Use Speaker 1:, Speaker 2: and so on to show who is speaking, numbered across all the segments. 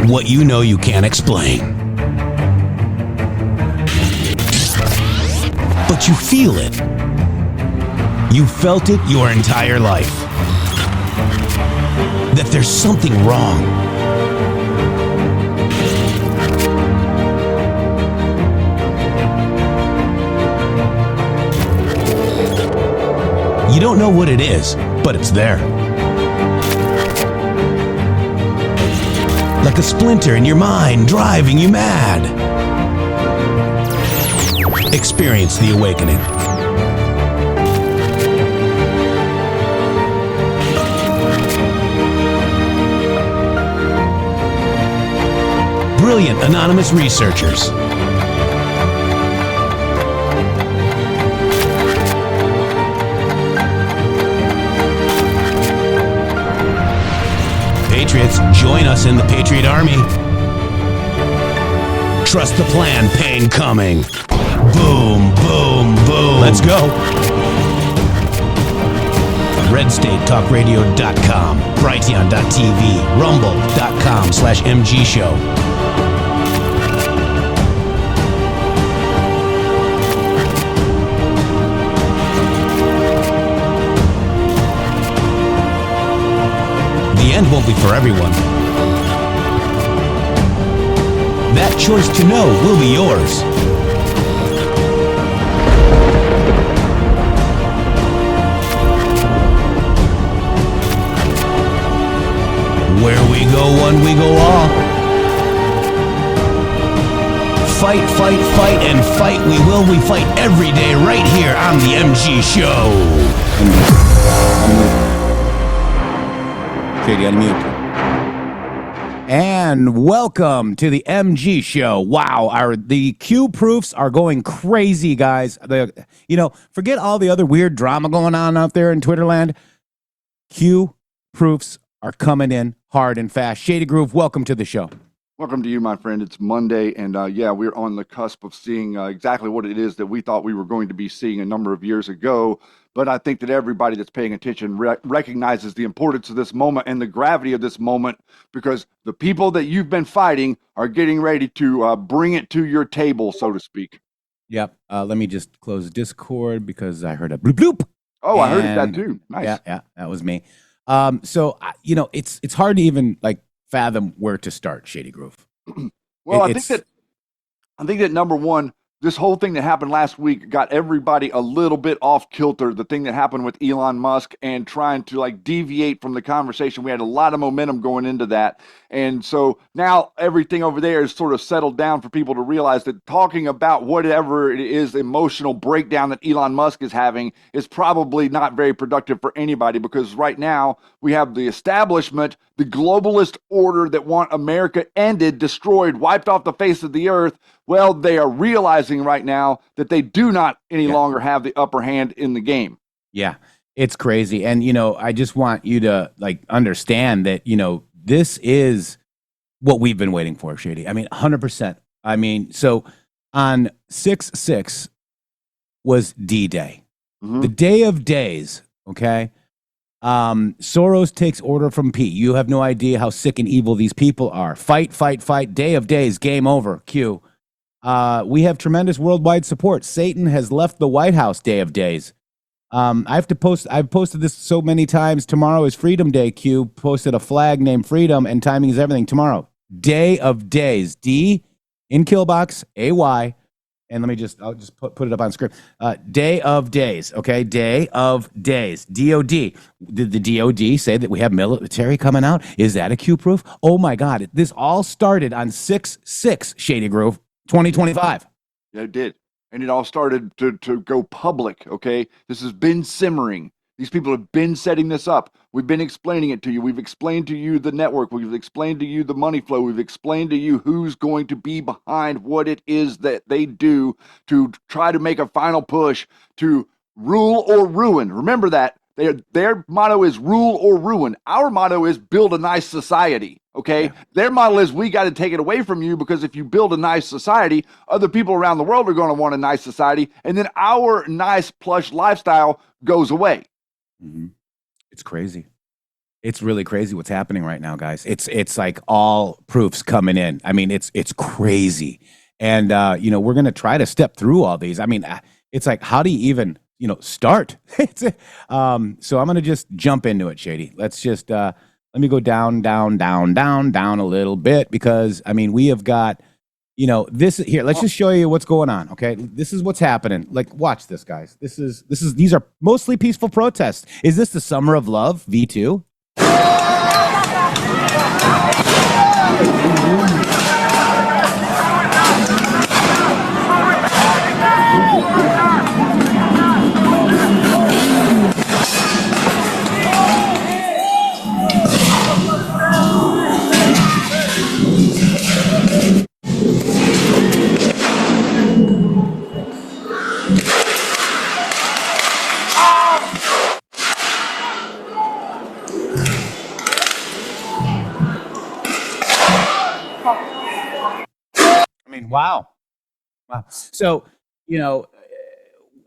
Speaker 1: What you know you can't explain. But you feel it. You felt it your entire life. That there's something wrong. You don't know what it is, but it's there. Like a splinter in your mind, driving you mad. Experience the awakening. Brilliant anonymous researchers. Patriots, join us in the Patriot Army. Trust the plan, pain coming. Boom, boom, boom. Let's go. RedStateTalkRadio.com, Brighteon.tv, Rumble.com/MG Show. The end won't be for everyone. That choice to know will be yours. Where we go one, we go all. Fight, fight, fight, and fight we will. We fight every day right here on the MG Show.
Speaker 2: Shady, unmute. And welcome to the MG Show. Wow, the Q proofs are going crazy, guys. Forget all the other weird drama going on out there in Twitterland. Q proofs are coming in hard and fast. Shady Groove, welcome to the show.
Speaker 3: Welcome to you, my friend. It's Monday, and we're on the cusp of seeing exactly what it is that we thought we were going to be seeing a number of years ago. But I think that everybody that's paying attention recognizes the importance of this moment and the gravity of this moment, because the people that you've been fighting are getting ready to bring it to your table, so to speak.
Speaker 2: Yep. Let me just close Discord because I heard a bloop bloop.
Speaker 3: Oh, I heard that too. Nice.
Speaker 2: Yeah, that was me. It's hard to even fathom where to start, Shady Groove.
Speaker 3: Well, I think that number one, this whole thing that happened last week got everybody a little bit off kilter. The thing that happened with Elon Musk and trying to deviate from the conversation. We had a lot of momentum going into that. And so now everything over there is sort of settled down for people to realize that talking about whatever it is, emotional breakdown that Elon Musk is having is probably not very productive for anybody, because right now we have the establishment, the globalist order that want America ended, destroyed, wiped off the face of the earth. Well, they are realizing right now that they do not any longer have the upper hand in the game.
Speaker 2: Yeah, it's crazy. And, I just want you to understand that, this is what we've been waiting for, Shady. I mean, 100%. I mean, so on 6/6 was D-Day, the day of days, okay? Soros takes order from Pete. You have no idea how sick and evil these people are. Fight, fight, fight, day of days, game over, Q. We have tremendous worldwide support. Satan has left the White House, day of days. I've posted this so many times. Tomorrow is Freedom Day. Q posted a flag named Freedom, and timing is everything. Tomorrow, day of days. D in Killbox, AY, and I'll just put it up on screen. Day of days. Okay, day of days. DOD. Did the DOD say that we have military coming out? Is that a Q proof? Oh my God! This all started on 6/6, Shady Groove, 2025.
Speaker 3: Yeah, it did. And it all started to go public, okay? This has been simmering. These people have been setting this up. We've been explaining it to you. We've explained to you the network. We've explained to you the money flow. We've explained to you who's going to be behind what it is that they do to try to make a final push to rule or ruin. Remember that. Their motto is rule or ruin. Our motto is build a nice society. Okay. Yeah. Their model is we got to take it away from you, because if you build a nice society, other people around the world are going to want a nice society. And then our nice plush lifestyle goes away.
Speaker 2: Mm-hmm. It's crazy. It's really crazy what's happening right now, guys. It's like all proofs coming in. I mean, it's crazy. And, we're going to try to step through all these. I mean, it's like, how do you even, start? So I'm going to just jump into it, Shady. Let's just, let me go down a little bit, because, I mean, we have got, this here. Let's just show you what's going on. Okay. This is what's happening. Like, watch this, guys. These are mostly peaceful protests. Is this the summer of love? V2? Wow. So,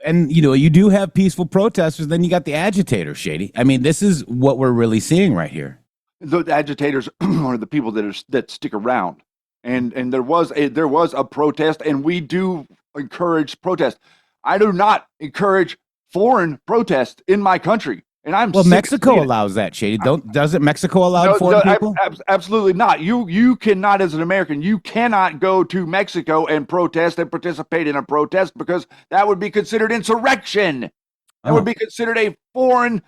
Speaker 2: and you do have peaceful protesters, then you got the agitators, Shady. I mean, this is what we're really seeing right here.
Speaker 3: The agitators are the people that stick around. And there was a protest, and we do encourage protest. I do not encourage foreign protest in my country. And
Speaker 2: Mexico allows that, Shady. Doesn't Mexico allow foreign people?
Speaker 3: Absolutely not. You cannot, as an American, you cannot go to Mexico and protest and participate in a protest, because that would be considered insurrection. That would be considered a foreign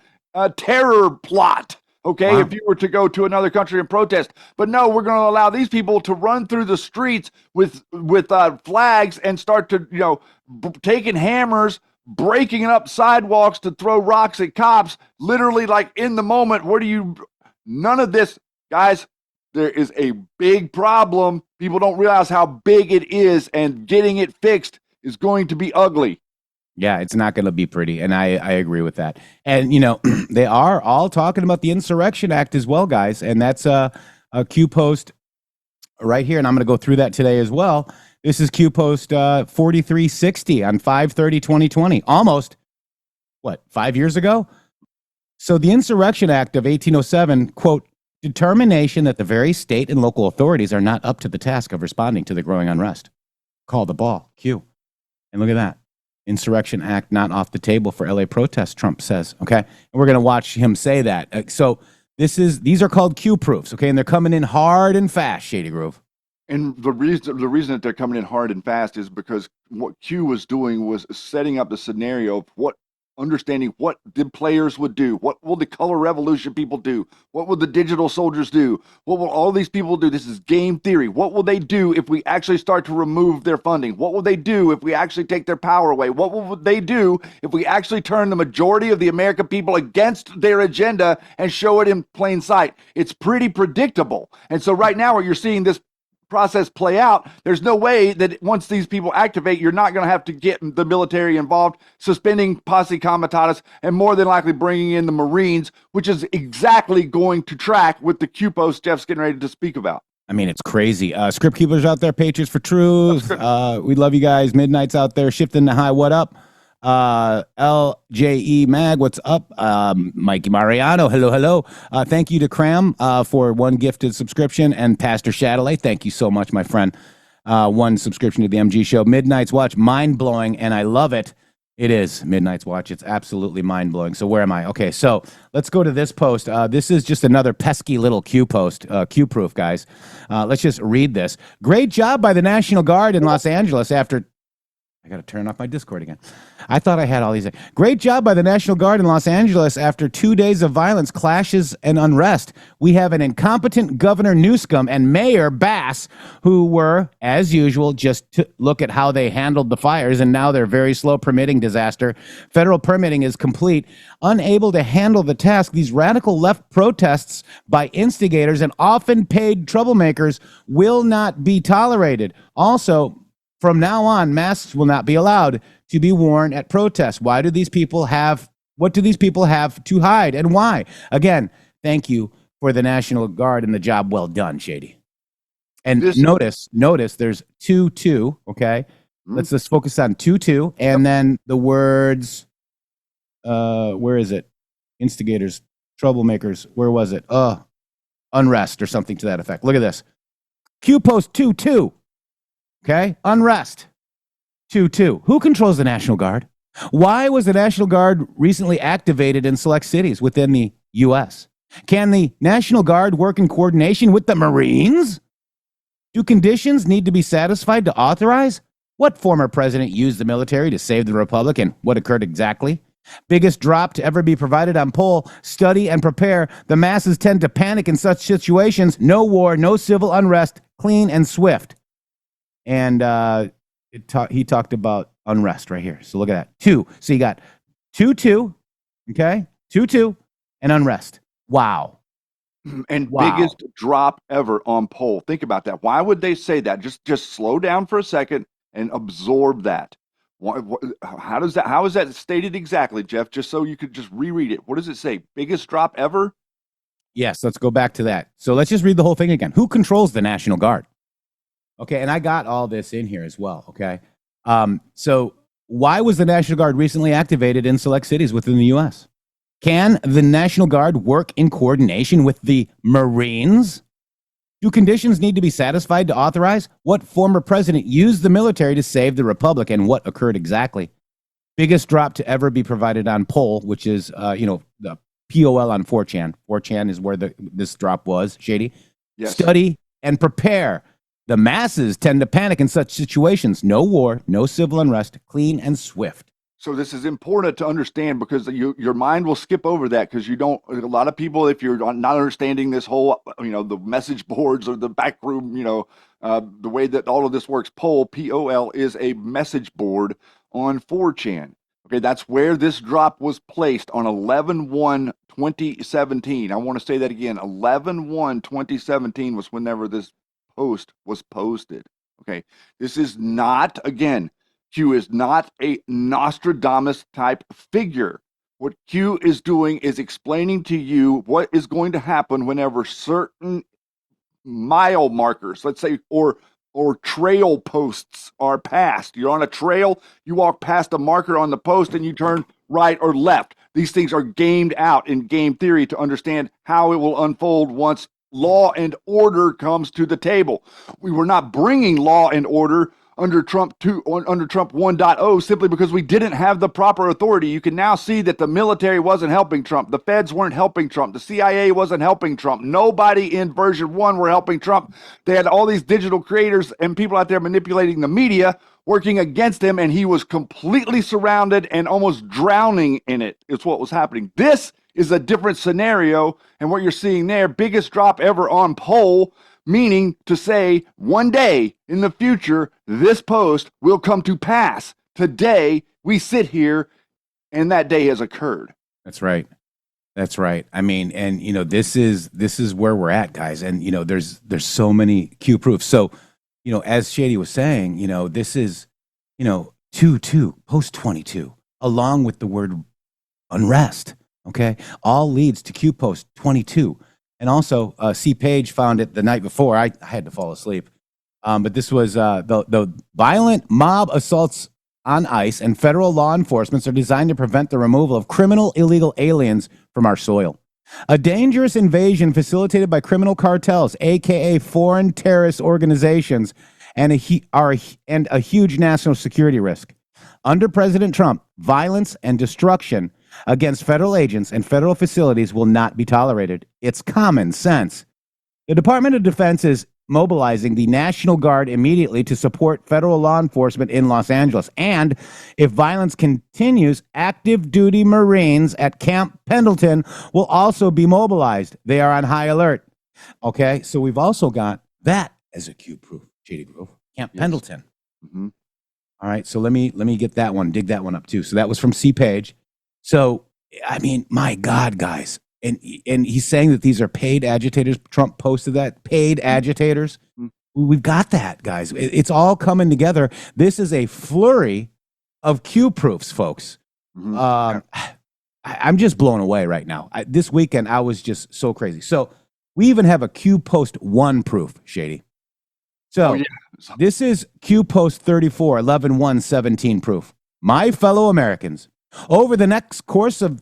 Speaker 3: terror plot. Okay, wow. If you were to go to another country and protest. But no, we're going to allow these people to run through the streets with flags and start to, taking hammers, breaking up sidewalks to throw rocks at cops, literally like in the moment. None of this, guys, there is a big problem. People don't realize how big it is, and getting it fixed is going to be ugly.
Speaker 2: Yeah, it's not going to be pretty, and I agree with that. And, they are all talking about the Insurrection Act as well, guys, and that's a Q post right here, and I'm going to go through that today as well. This is Q post 4360 on 5/30/2020, almost, 5 years ago? So the Insurrection Act of 1807, quote, determination that the very state and local authorities are not up to the task of responding to the growing unrest. Call the ball, Q. And look at that. Insurrection Act not off the table for LA protests, Trump says. Okay. And we're going to watch him say that. So these are called Q proofs. Okay. And they're coming in hard and fast, Shady Groove.
Speaker 3: And the reason that they're coming in hard and fast is because what Q was doing was setting up the scenario of understanding what the players would do. What will the color revolution people do? What will the digital soldiers do? What will all these people do? This is game theory. What will they do if we actually start to remove their funding? What will they do if we actually take their power away? What will they do if we actually turn the majority of the American people against their agenda and show it in plain sight? It's pretty predictable. And so right now, where you're seeing this process play out, there's no way that once these people activate, you're not going to have to get the military involved, suspending posse comitatus, and more than likely bringing in the Marines, which is exactly going to track with the Q post Jeff's getting ready to speak about.
Speaker 2: I mean, it's crazy. Script keepers out there, Patriots for Truth. We love you guys. Midnight's out there, shifting the high. What up? LJE Mag, what's up? Mikey Mariano, hello. Thank you to Cram for one gifted subscription, and Pastor Shadowley, thank you so much, my friend. One subscription to the MG Show. Midnight's Watch, mind-blowing, and I love it. It is Midnight's Watch. It's absolutely mind-blowing. So where am I? Okay, so let's go to this post. This is just another pesky little Q post, Q-proof, guys. Let's just read this. Great job by the National Guard in Los Angeles after... I got to turn off my Discord again. I thought I had all these. Great job by the National Guard in Los Angeles after 2 days of violence, clashes, and unrest. We have an incompetent Governor Newsom and Mayor Bass who were, as usual, just to look at how they handled the fires, and now they're very slow permitting disaster. Federal permitting is complete. Unable to handle the task, these radical left protests by instigators and often paid troublemakers will not be tolerated. Also, from now on, masks will not be allowed to be worn at protests. Why do these people have What do these people have to hide and why? Again, thank you for the National Guard and the job well done, Shady. And notice there's 2-2, okay? Let's just focus on 2-2 and then the words where is it? Instigators, troublemakers, where was it? Unrest or something to that effect. Look at this. Q post 2-2. Okay? Unrest. 2-2. Who controls the National Guard? Why was the National Guard recently activated in select cities within the U.S.? Can the National Guard work in coordination with the Marines? Do conditions need to be satisfied to authorize? What former president used the military to save the Republic and what occurred exactly? Biggest drop to ever be provided on poll. Study and prepare. The masses tend to panic in such situations. No war, no civil unrest, clean and swift. And he talked about unrest right here. So look at that. 2. So you got 2-2, okay? 2-2 and unrest. Wow.
Speaker 3: And biggest drop ever on poll. Think about that. Why would they say that? Just slow down for a second and absorb that. How is that stated exactly, Jeff? Just so you could just reread it. What does it say? Biggest drop ever?
Speaker 2: Yes, let's go back to that. So let's just read the whole thing again. Who controls the National Guard? Okay, and I got all this in here as well, okay? So why was the National Guard recently activated in select cities within the U.S.? Can the National Guard work in coordination with the Marines? Do conditions need to be satisfied to authorize? What former president used the military to save the Republic and what occurred exactly? Biggest drop to ever be provided on poll, which is, the POL on 4chan. 4chan is where this drop was, Shady.
Speaker 3: Yes.
Speaker 2: Study and prepare. The masses tend to panic in such situations. No war, no civil unrest, clean and swift.
Speaker 3: So this is important to understand because your mind will skip over that because you don't. A lot of people, if you're not understanding this whole, the message boards or the back room, the way that all of this works. POL is a message board on 4chan. Okay, that's where this drop was placed on 11/1/2017. I want to say that again. 11/1/2017 was whenever this post was posted. Okay, this is not again. Q is not a Nostradamus type figure. What Q is doing is explaining to you what is going to happen whenever certain mile markers, let's say, or trail posts are passed. You're on a trail, you walk past a marker on the post and you turn right or left. These things are gamed out in game theory to understand how it will unfold once law and order comes to the table. We were not bringing law and order under Trump 1.0 simply because we didn't have the proper authority. You can now see that the military wasn't helping Trump. The feds weren't helping Trump. The CIA wasn't helping Trump. Nobody in version 1 were helping Trump. They had all these digital creators and people out there manipulating the media working against him, and he was completely surrounded and almost drowning in it. It's what was happening. This is a different scenario, and what you're seeing there, biggest drop ever on poll, meaning to say one day in the future, this post will come to pass. Today, we sit here and that day has occurred.
Speaker 2: That's right. That's right. I mean, and this is where we're at, guys. And there's so many Q proofs. So, as Shady was saying, this is, 2-2, post 22, along with the word unrest. Okay. All leads to Q post 22. And also, C. Page found it the night before. I had to fall asleep. But this was the violent mob assaults on ICE and federal law enforcement are designed to prevent the removal of criminal illegal aliens from our soil. A dangerous invasion facilitated by criminal cartels, a.k.a. foreign terrorist organizations, and a huge national security risk. Under President Trump, violence and destruction against federal agents and federal facilities will not be tolerated. It's common sense. The Department of Defense is mobilizing the National Guard immediately to support federal law enforcement in Los Angeles. And if violence continues, active duty Marines at Camp Pendleton will also be mobilized. They are on high alert. Okay, so we've also got that as a Q proof, Shady Grove, Camp Pendleton.
Speaker 3: Mm-hmm.
Speaker 2: All right, so let me get that one, dig that one up too. So that was from C. Page. So, I mean, my God, guys. And he's saying that these are paid agitators. Trump posted that. Paid agitators. Mm-hmm. We've got that, guys. It's all coming together. This is a flurry of Q proofs, folks. Mm-hmm. I'm just blown away right now. This weekend, I was just so crazy. So we even have a Q Post 1 proof, Shady. So this is Q Post 34, 11/1/17 proof. My fellow Americans, over the course of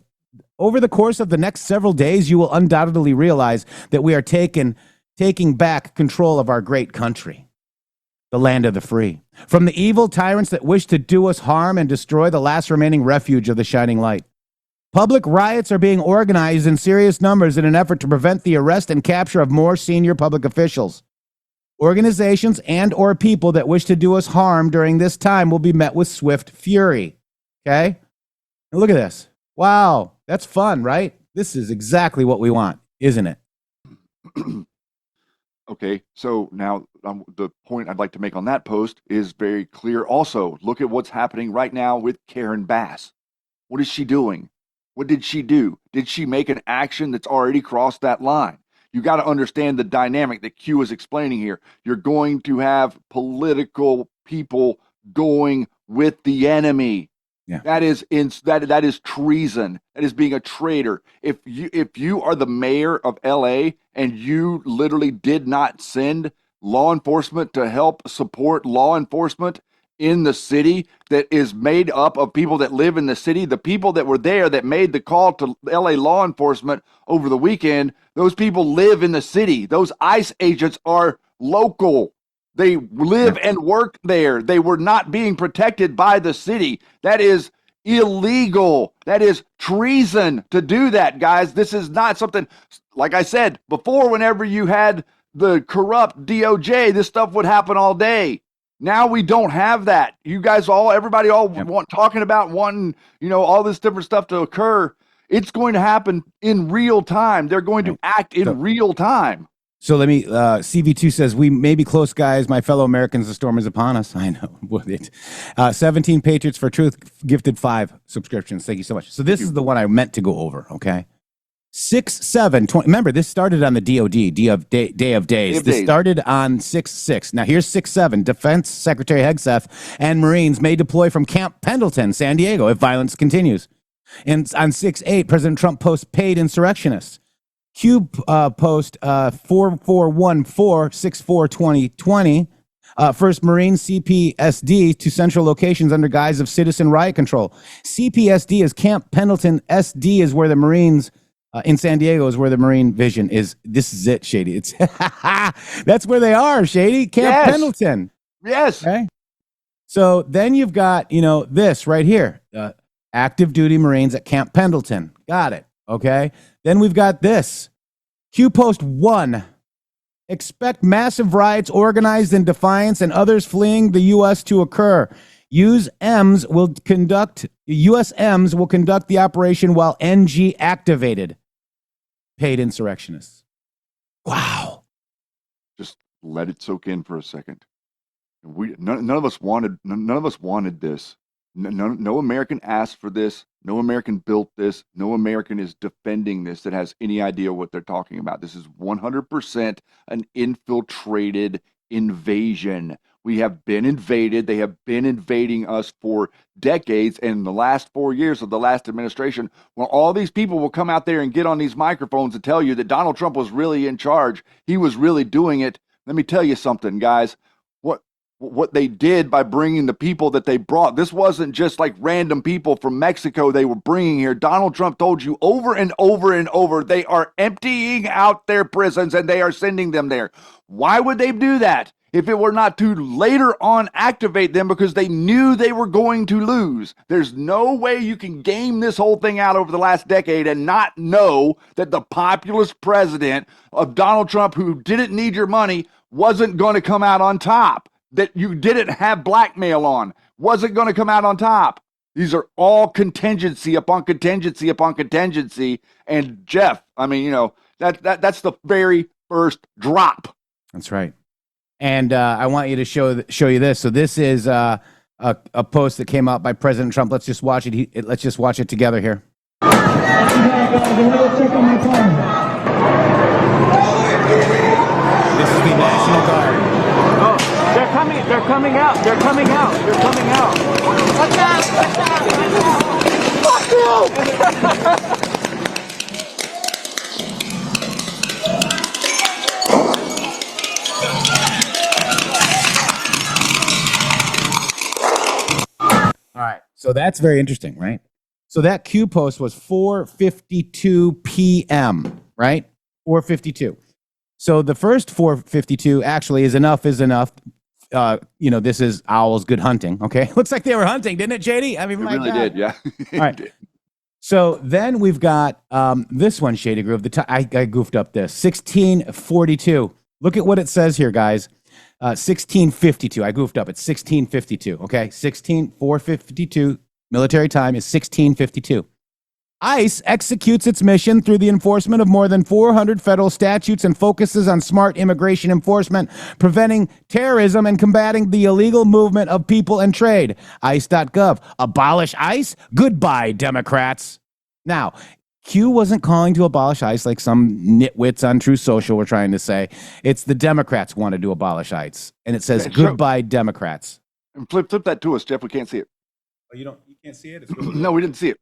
Speaker 2: the next several days, you will undoubtedly realize that we are taking back control of our great country, the land of the free, from the evil tyrants that wish to do us harm and destroy the last remaining refuge of the shining light. Public riots are being organized in serious numbers in an effort to prevent the arrest and capture of more senior public officials. Organizations and or people that wish to do us harm during this time will be met with swift fury. Okay? And look at this. Wow. That's fun, right? This is exactly what we want, isn't it?
Speaker 3: Okay, so now the point I'd like to make on that post is very clear also. Look at what's happening right now with Karen Bass. What is she doing? What did she do? Did she make an action that's already crossed that line? You got to understand the dynamic that Q is explaining here. You're going to have political people going with the enemy. Yeah. That is treason. That is being a traitor. If you are the mayor of LA and you literally did not send law enforcement to help support law enforcement in the city that is made up of people that live in the city, the people that were there that made the call to LA law enforcement over the weekend, those people live in the city. Those ICE agents are local. They live and work there. They were not being protected by the city. That is illegal. That is treason to do that, guys. This is not something, like I said before, whenever you had the corrupt DOJ, this stuff would happen all day. Now we don't have that. You guys everybody want talking about wanting, all this different stuff to occur. It's going to happen in real time. They're going to act in real time.
Speaker 2: So let me, CV2 says, we may be close, guys. My fellow Americans, the storm is upon us. I know. 17 Patriots for Truth, gifted 5 subscriptions. Thank you so much. So this is the one I meant to go over, okay? 6/7/20. Remember, this started on the DOD, Day of Days. This started on 6/6. Now here's 6/7. Defense Secretary Hegseth and Marines may deploy from Camp Pendleton, San Diego, if violence continues. And on 6/8, President Trump posts paid insurrectionists. Q post 4414/6/4/2020. First Marine CPSD to central locations under guise of citizen riot control. CPSD is Camp Pendleton. SD is where the Marines in San Diego is where the Marine Vision is. This is it, Shady. It's that's where they are, Shady. Camp Pendleton.
Speaker 3: Yes.
Speaker 2: Okay. So then you've got, this right here. Active duty Marines at Camp Pendleton. Got it. Okay. Then we've got this. Q Post 1. Expect massive riots organized in defiance and others fleeing the U.S. to occur. U.S. M's will conduct the operation while NG activated. Paid insurrectionists. Wow.
Speaker 3: Just let it soak in for a second. None of us wanted this. No American asked for this. No American built this. No American is defending this that has any idea what they're talking about. This is 100% an infiltrated invasion. We have been invaded. They have been invading us for decades. And in the last 4 years of the last administration, well, all these people will come out there and get on these microphones and tell you that Donald Trump was really in charge. He was really doing it. Let me tell you something, guys. What they did by bringing the people that they brought. This wasn't just like random people from Mexico they were bringing here. Donald Trump told you over and over and over, they are emptying out their prisons and they are sending them there. Why would they do that if it were not to later on activate them because they knew they were going to lose? There's no way you can game this whole thing out over the last decade and not know that the populist president of Donald Trump, who didn't need your money, wasn't going to come out on top. That you didn't have blackmail on, wasn't going to come out on top. These are all contingency upon contingency upon contingency. And Jeff, I mean, that's the very first drop.
Speaker 2: That's right. And I want you to show you this. So this is a post that came out by President Trump. Let's just watch it. Let's just watch it together here. This is the National Guard.
Speaker 4: They're coming out. Watch out! Fuck you!
Speaker 2: that's very interesting, right? So that Q post was 4:52 p.m., right? 4:52. So the first 4:52 actually is enough. This is owls good hunting. Okay. Looks like they were hunting, didn't it, JD? I mean,
Speaker 3: It
Speaker 2: my
Speaker 3: really
Speaker 2: God.
Speaker 3: did, yeah.
Speaker 2: All right. So then we've got this one, Shady Groove. I goofed up this. 16:42. Look at what it says here, guys. 16:52. I goofed up. It's 16:52. Okay. 4:52 military time is 16:52. ICE executes its mission through the enforcement of more than 400 federal statutes and focuses on smart immigration enforcement, preventing terrorism and combating the illegal movement of people and trade. ICE.gov. Abolish ICE? Goodbye, Democrats. Now, Q wasn't calling to abolish ICE like some nitwits on True Social were trying to say. It's the Democrats wanted to abolish ICE. And it says, goodbye, Democrats.
Speaker 3: And flip that to us, Jeff. We can't see it.
Speaker 2: Oh, you can't see it?
Speaker 3: No, we didn't see it.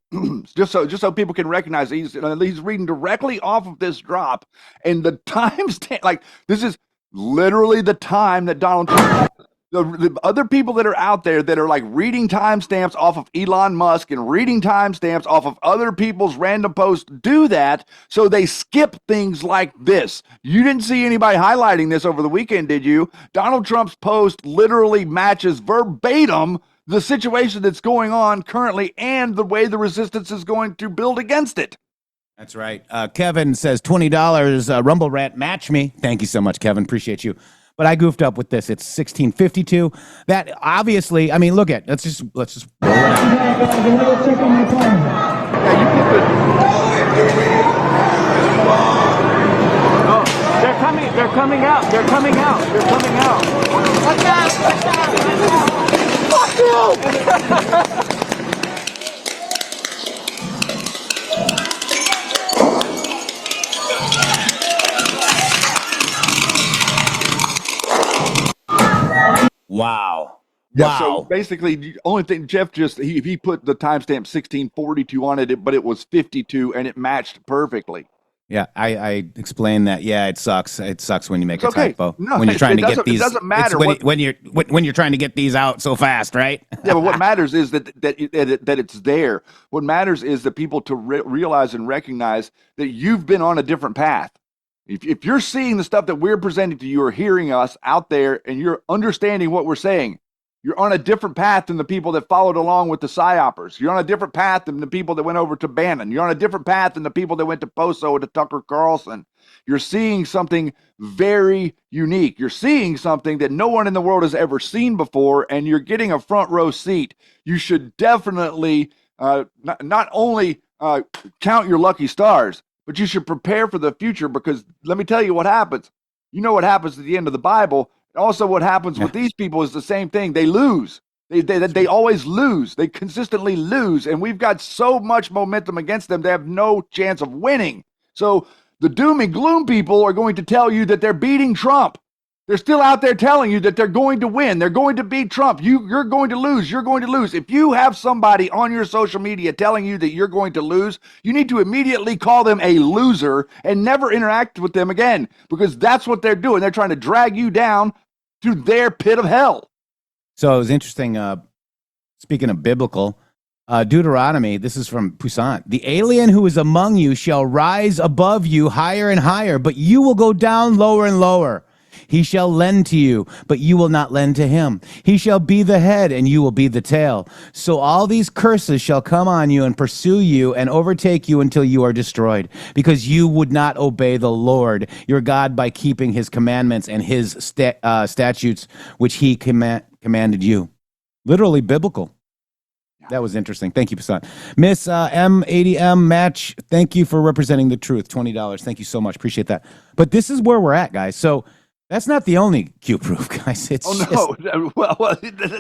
Speaker 3: just so people can recognize he's reading directly off of this drop, and the timestamp, like this is literally the time that Donald Trump. The other people that are out there that are like reading timestamps off of Elon Musk and reading timestamps off of other people's random posts do that, so they skip things like this. You didn't see anybody highlighting this over the weekend, did you? Donald Trump's post literally matches verbatim the situation that's going on currently and the way the resistance is going to build against it.
Speaker 2: That's right. Kevin says $20 Rumble Rant, match me. Thank you so much, Kevin. Appreciate you. But I goofed up with this. It's 16:52. That obviously, I mean, look at, let's just roll it out.
Speaker 4: Oh, they're coming out. Watch out. Fuck you!
Speaker 2: Wow.
Speaker 3: Yeah, so basically, the only thing Jeff he put the timestamp 16:42 on it, but it was 52 and it matched perfectly.
Speaker 2: Yeah, I explained that. Yeah, it sucks. It sucks when you make a typo.
Speaker 3: No,
Speaker 2: when you're trying to get these,
Speaker 3: it doesn't matter
Speaker 2: when you're trying to get these out so fast, right?
Speaker 3: Yeah, but what matters is that it's there. What matters is that people to realize and recognize that you've been on a different path. If you're seeing the stuff that we're presenting to you or hearing us out there and you're understanding what we're saying, you're on a different path than the people that followed along with the psyopers. You're on a different path than the people that went over to Bannon. You're on a different path than the people that went to Poso, to Tucker Carlson. You're seeing something very unique. You're seeing something that no one in the world has ever seen before, and you're getting a front row seat. You should definitely not only count your lucky stars, but you should prepare for the future, because let me tell you what happens. You know what happens at the end of the Bible. Also, what happens with these people is the same thing. They lose. They always lose. They consistently lose. And we've got so much momentum against them, they have no chance of winning. So the doom and gloom people are going to tell you that they're beating Trump. They're still out there telling you that they're going to win. They're going to beat Trump. You're going to lose. You're going to lose. If you have somebody on your social media telling you that you're going to lose, you need to immediately call them a loser and never interact with them again, because that's what they're doing. They're trying to drag you down to their pit of hell.
Speaker 2: So it was interesting. Speaking of biblical, Deuteronomy, this is from Poussin. The alien who is among you shall rise above you higher and higher, but you will go down lower and lower. He shall lend to you, but you will not lend to him. He shall be the head, and you will be the tail. So all these curses shall come on you and pursue you and overtake you until you are destroyed, because you would not obey the Lord your God by keeping his commandments and his statutes, which he commanded you. Literally biblical. That was interesting. Thank you, Poussin. Miss M80M Match, thank you for representing the truth. $20. Thank you so much. Appreciate that. But this is where we're at, guys. So that's not the only Q-proof, guys. It's
Speaker 3: well,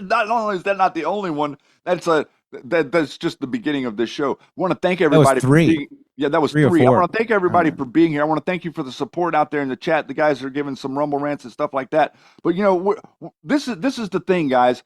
Speaker 3: not only is that not the only one, that's just the beginning of this show. I want to thank everybody.
Speaker 2: That was three.
Speaker 3: That was three. I want to thank everybody for being here. I want to thank you for the support out there in the chat. The guys are giving some rumble rants and stuff like that. But this is the thing, guys.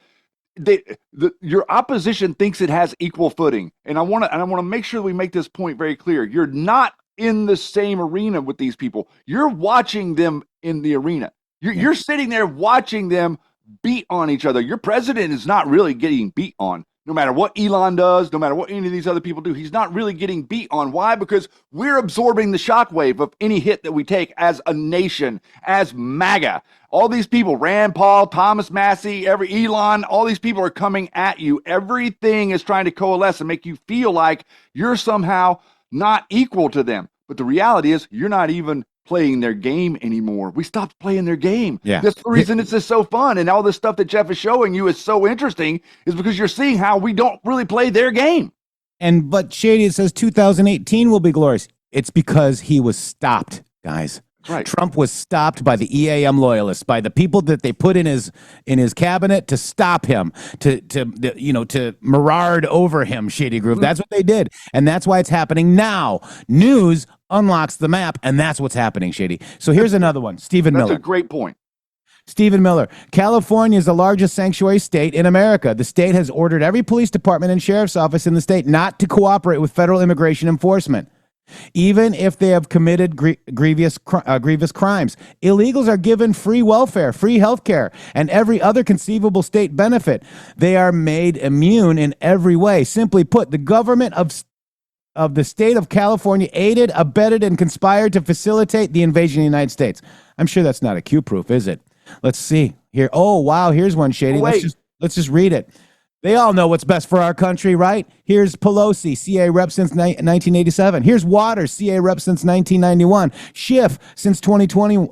Speaker 3: Your opposition thinks it has equal footing, and I want to make sure we make this point very clear. You're not in the same arena with these people. You're watching them in the arena. You're sitting there watching them beat on each other. Your president is not really getting beat on. no matter what Elon does, no matter what any of these other people do, he's not really getting beat on. Why? Because we're absorbing the shockwave of any hit that we take as a nation, as MAGA. All these people, Rand Paul, Thomas Massey, Elon, all these people are coming at you. Everything is trying to coalesce and make you feel like you're somehow not equal to them. But the reality is you're not even playing their game anymore. We stopped playing their game.
Speaker 2: Yeah.
Speaker 3: That's the reason it's just so fun. And all this stuff that Jeff is showing you is so interesting is because you're seeing how we don't really play their game.
Speaker 2: But Shady, it says 2018 will be glorious. It's because he was stopped, guys.
Speaker 3: Right.
Speaker 2: Trump was stopped by the EAM loyalists, by the people that they put in his cabinet to stop him, to mirard over him, Shady Groove. That's what they did. And that's why it's happening now. News unlocks the map, and that's what's happening, Shady. So here's another one. Stephen Miller.
Speaker 3: That's a great point.
Speaker 2: Stephen Miller. California is the largest sanctuary state in America. The state has ordered every police department and sheriff's office in the state not to cooperate with federal immigration enforcement, even if they have committed grievous crimes. Illegals are given free welfare, free health care, and every other conceivable state benefit. They are made immune in every way. Simply put, the government of the state of California aided, abetted, and conspired to facilitate the invasion of the United States. I'm sure that's not a Q proof, is it? Let's see here. Oh, wow. Here's one, Shady. Let's just read it. They all know what's best for our country, right? Here's Pelosi, CA rep since 1987. Here's Waters, CA rep since 1991. Schiff since 2001.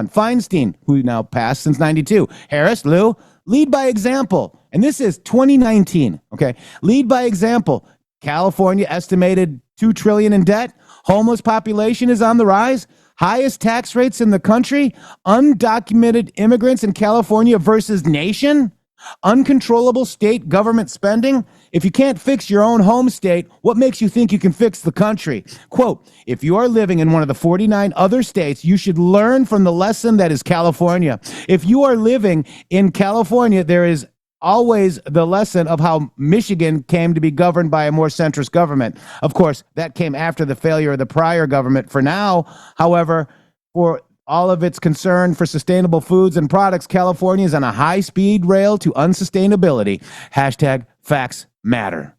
Speaker 2: Feinstein, who now passed, since 92. Harris, Lou, lead by example. And this is 2019, okay? Lead by example. California estimated $2 trillion in debt. Homeless population is on the rise. Highest tax rates in the country. Undocumented immigrants in California versus nation. Uncontrollable state government spending. If you can't fix your own home state, what makes you think you can fix the country? Quote, if you are living in one of the 49 other states, you should learn from the lesson that is California. If you are living in California, there is always the lesson of how Michigan came to be governed by a more centrist government. Of course, that came after the failure of the prior government. For now, however, for all of its concern for sustainable foods and products, California is on a high-speed rail to unsustainability. Hashtag facts matter.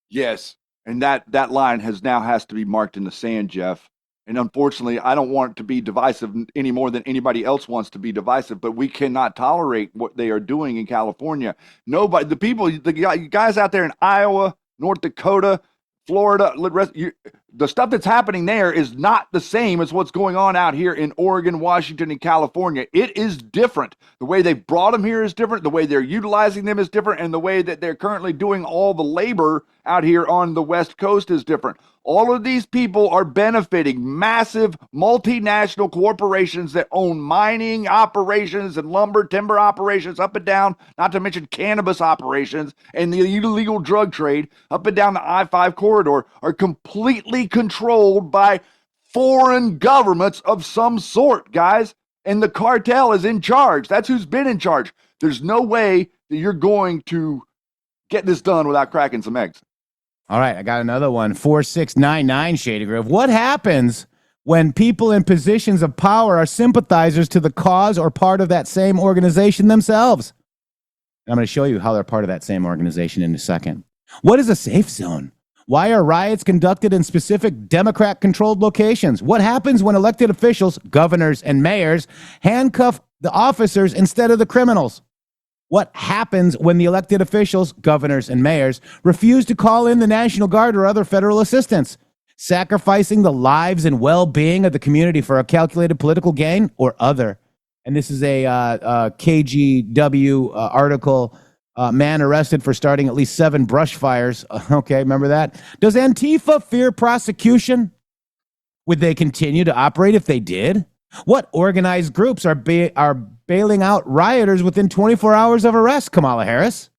Speaker 3: Yes, and that line has to be marked in the sand, Jeff. And unfortunately, I don't want it to be divisive any more than anybody else wants to be divisive, but we cannot tolerate what they are doing in California. Nobody, the guys out there in Iowa, North Dakota, Florida, the stuff that's happening there is not the same as what's going on out here in Oregon, Washington, and California. It is different. The way they brought them here is different. The way they're utilizing them is different. And the way that they're currently doing all the labor out here on the West Coast is different. All of these people are benefiting massive multinational corporations that own mining operations and lumber, timber operations up and down, not to mention cannabis operations and the illegal drug trade up and down the I-5 corridor are completely controlled by foreign governments of some sort, guys. And the cartel is in charge. That's who's been in charge. There's no way that you're going to get this done without cracking some eggs.
Speaker 2: All right, I got another one. 4699 Shady Grove. What happens when people in positions of power are sympathizers to the cause or part of that same organization themselves? I'm going to show you how they're part of that same organization in a second. What is a safe zone? Why are riots conducted in specific Democrat-controlled locations? What happens when elected officials, governors, and mayors handcuff the officers instead of the criminals? What happens when the elected officials, governors, and mayors refuse to call in the National Guard or other federal assistance, sacrificing the lives and well-being of the community for a calculated political gain or other? And this is a KGW article, man arrested for starting at least 7 brush fires. Okay, remember that? Does Antifa fear prosecution? Would they continue to operate if they did? What organized groups are bailing out rioters within 24 hours of arrest, Kamala Harris?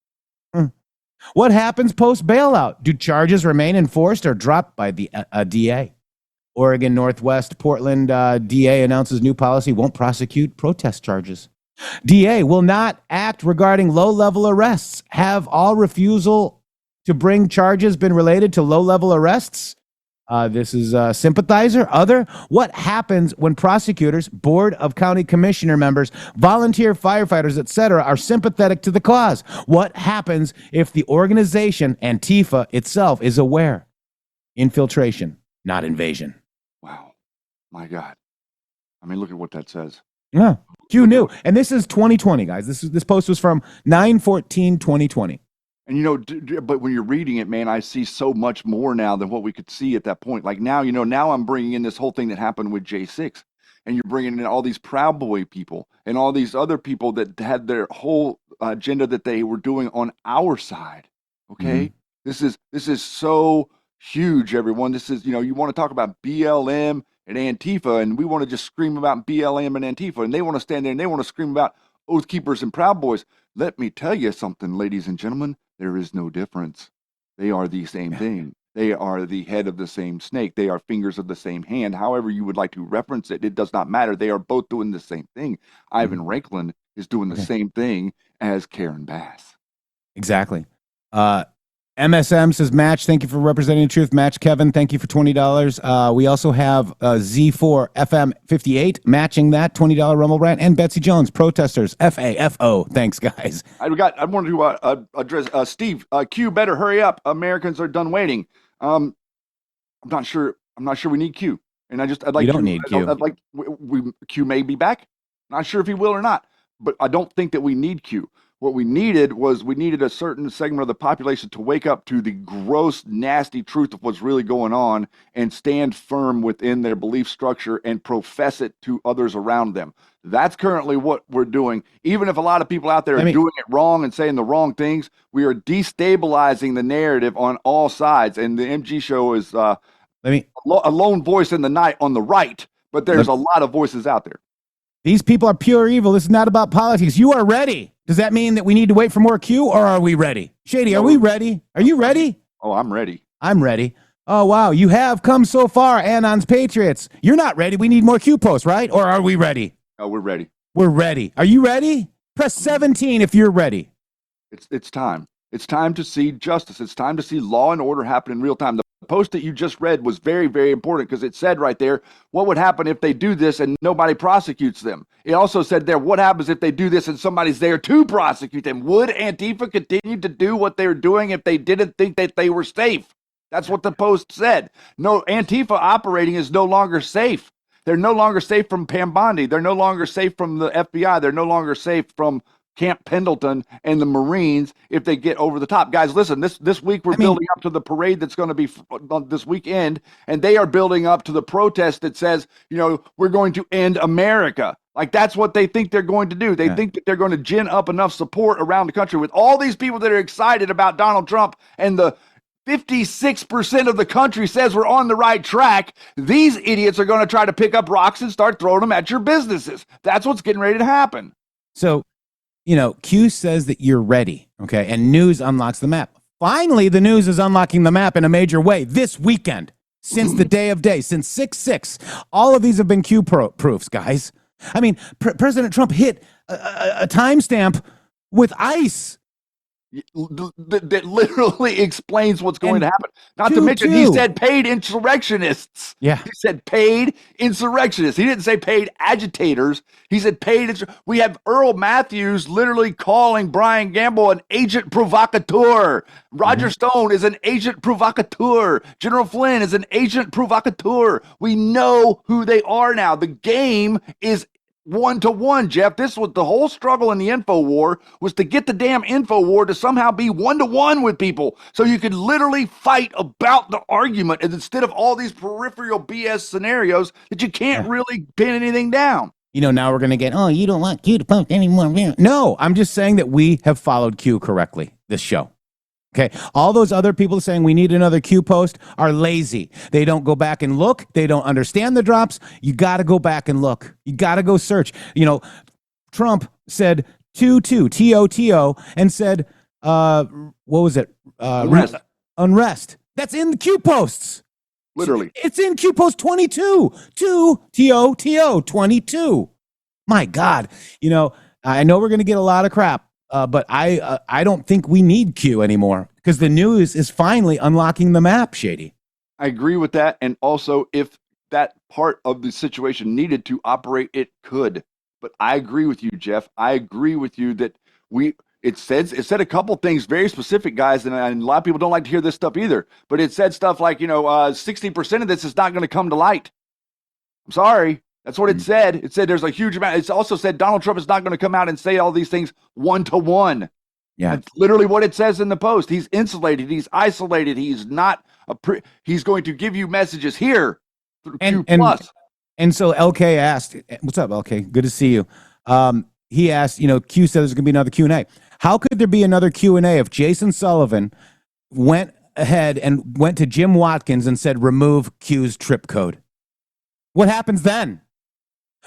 Speaker 2: What happens post-bailout? Do charges remain enforced or dropped by the DA? Oregon Northwest Portland DA announces new policy won't prosecute protest charges. DA will not act regarding low-level arrests. Have all refusal to bring charges been related to low-level arrests? This is sympathizer, other. What happens when prosecutors, board of county commissioner members, volunteer firefighters, etc., are sympathetic to the cause? What happens if the organization, Antifa itself, is aware? Infiltration, not invasion.
Speaker 3: Wow. My God. I mean, look at what that says.
Speaker 2: Yeah. Q knew. And this is 2020, guys. This post was from 9/14/2020.
Speaker 3: And, but when you're reading it, man, I see so much more now than what we could see at that point. Like now, now I'm bringing in this whole thing that happened with J6, and you're bringing in all these Proud Boy people and all these other people that had their whole agenda that they were doing on our side. Okay. Mm-hmm. This is so huge, everyone. This is, you want to talk about BLM and Antifa, and we want to just scream about BLM and Antifa, and they want to stand there and they want to scream about Oath Keepers and Proud Boys. Let me tell you something, ladies and gentlemen. There is no difference. They are the same thing. They are the head of the same snake. They are fingers of the same hand. However you would like to reference it, it does not matter. They are both doing the same thing. Ivan Ranklin is doing the same thing as Karen Bass.
Speaker 2: Exactly. MSM says, Match, thank you for representing the truth. Match Kevin, thank you for $20. We also have Z4 FM 58 matching that $20 Rumble Rant, and Betsy Jones, protesters, FAFO. Thanks, guys.
Speaker 3: I wanted to address Steve. Q, better hurry up. Americans are done waiting. I'm not sure we need Q, and I'd like. We
Speaker 2: don't need Q.
Speaker 3: I'd like Q may be back. Not sure if he will or not, but I don't think that we need Q. What we needed a certain segment of the population to wake up to the gross, nasty truth of what's really going on and stand firm within their belief structure and profess it to others around them. That's currently what we're doing. Even if a lot of people out there are doing it wrong and saying the wrong things, we are destabilizing the narrative on all sides. And the MG show is a lone voice in the night on the right, but there's a lot of voices out there.
Speaker 2: These people are pure evil. This is not about politics. You are ready. Does that mean that we need to wait for more Q, or are we ready? Shady, are we ready? Are you ready?
Speaker 3: Oh, I'm ready.
Speaker 2: I'm ready. Oh, wow. You have come so far, Anon's Patriots. You're not ready. We need more Q posts, right? Or are we ready?
Speaker 3: Oh, we're ready.
Speaker 2: We're ready. Are you ready? Press 17 if you're ready.
Speaker 3: It's time. It's time to see justice. It's time to see law and order happen in real time. The post that you just read was very, very important because it said right there, what would happen if they do this and nobody prosecutes them? It also said there, what happens if they do this and somebody's there to prosecute them? Would Antifa continue to do what they're doing if they didn't think that they were safe? That's what the post said. No, Antifa operating is no longer safe. They're no longer safe from Pam Bondi. They're no longer safe from the FBI. They're no longer safe from Camp Pendleton and the Marines if they get over the top. Guys, listen, this week we're building up to the parade that's going to be this weekend, and they are building up to the protest that says, we're going to end America. Like, that's what they think they're going to do. They think that they're going to gin up enough support around the country with all these people that are excited about Donald Trump, and the 56% of the country says we're on the right track. These idiots are going to try to pick up rocks and start throwing them at your businesses. That's what's getting ready to happen.
Speaker 2: So, Q says that you're ready, okay? And news unlocks the map. Finally, the news is unlocking the map in a major way this weekend, since the day of day, since 6/6. All of these have been Q proofs, guys. I mean, President Trump hit a timestamp with ICE.
Speaker 3: That literally explains what's going to happen. Not to mention, he said paid insurrectionists.
Speaker 2: Yeah.
Speaker 3: He said paid insurrectionists. He didn't say paid agitators. He said paid. We have Earl Matthews literally calling Brian Gamble an agent provocateur. Roger Stone is an agent provocateur. General Flynn is an agent provocateur. We know who they are now. The game is 1-to-1, Jeff. This was the whole struggle in the info war, was to get the damn info war to somehow be 1-to-1 with people, so you could literally fight about the argument, and instead of all these peripheral BS scenarios that you can't really pin anything down.
Speaker 2: Now we're going to get, you don't want Q to post anymore. No, I'm just saying that we have followed Q correctly this show. Okay, all those other people saying we need another Q post are lazy. They don't go back and look. They don't understand the drops. You got to go back and look. You got to go search. Trump said TOTO and said, what was it? Unrest. That's in the Q posts.
Speaker 3: Literally.
Speaker 2: It's in Q post 22. TOTO 22. My God. I know we're going to get a lot of crap. But I don't think we need Q anymore because the news is finally unlocking the map, Shady.
Speaker 3: I agree with that. And also, if that part of the situation needed to operate, it could. But I agree with you, Jeff. I agree with you that it said a couple things very specific, guys, and a lot of people don't like to hear this stuff either. But it said stuff like, 60% of this is not going to come to light. I'm sorry. That's what it said. It said there's a huge amount. It's also said Donald Trump is not going to come out and say all these things one-to-one.
Speaker 2: Yeah.
Speaker 3: That's literally what it says in the post. He's insulated. He's isolated. He's not he's going to give you messages here through Q+.
Speaker 2: And so LK asked, what's up, LK? Good to see you. He asked, Q said there's going to be another Q&A. How could there be another Q&A if Jason Sullivan went ahead and went to Jim Watkins and said, remove Q's trip code? What happens then?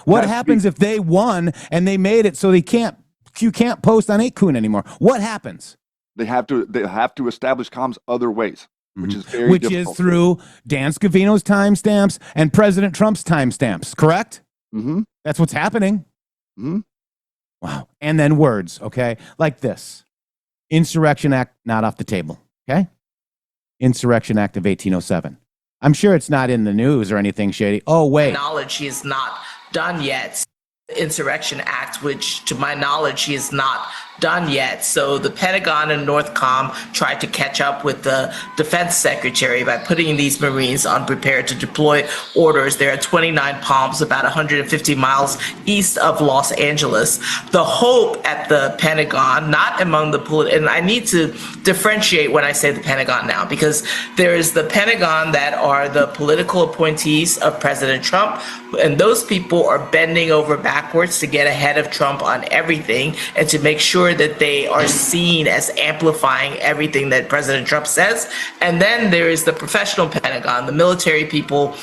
Speaker 2: What happens if they won and they made it so Q can't post on 8kun anymore? What happens?
Speaker 3: They have to establish comms other ways, which is very difficult.
Speaker 2: Is through Dan Scavino's timestamps and President Trump's timestamps, correct?
Speaker 3: Mm-hmm.
Speaker 2: That's what's happening.
Speaker 3: Mm-hmm.
Speaker 2: Wow. And then words, okay? Like this. Insurrection Act not off the table, okay? Insurrection Act of 1807. I'm sure it's not in the news or anything shady. Oh, wait.
Speaker 5: Knowledge he is not done yet. Insurrection Act, which to my knowledge he is not done yet. So the Pentagon and Northcom tried to catch up with the defense secretary by putting these Marines on prepared to deploy orders. There are 29 Palms, about 150 miles east of Los Angeles. The hope at the Pentagon, not among the and I need to differentiate when I say the Pentagon now, because there is the Pentagon that are the political appointees of President Trump, and those people are bending over backwards to get ahead of Trump on everything and to make sure that they are seen as amplifying everything that President Trump says. And then there is the professional Pentagon, the military people,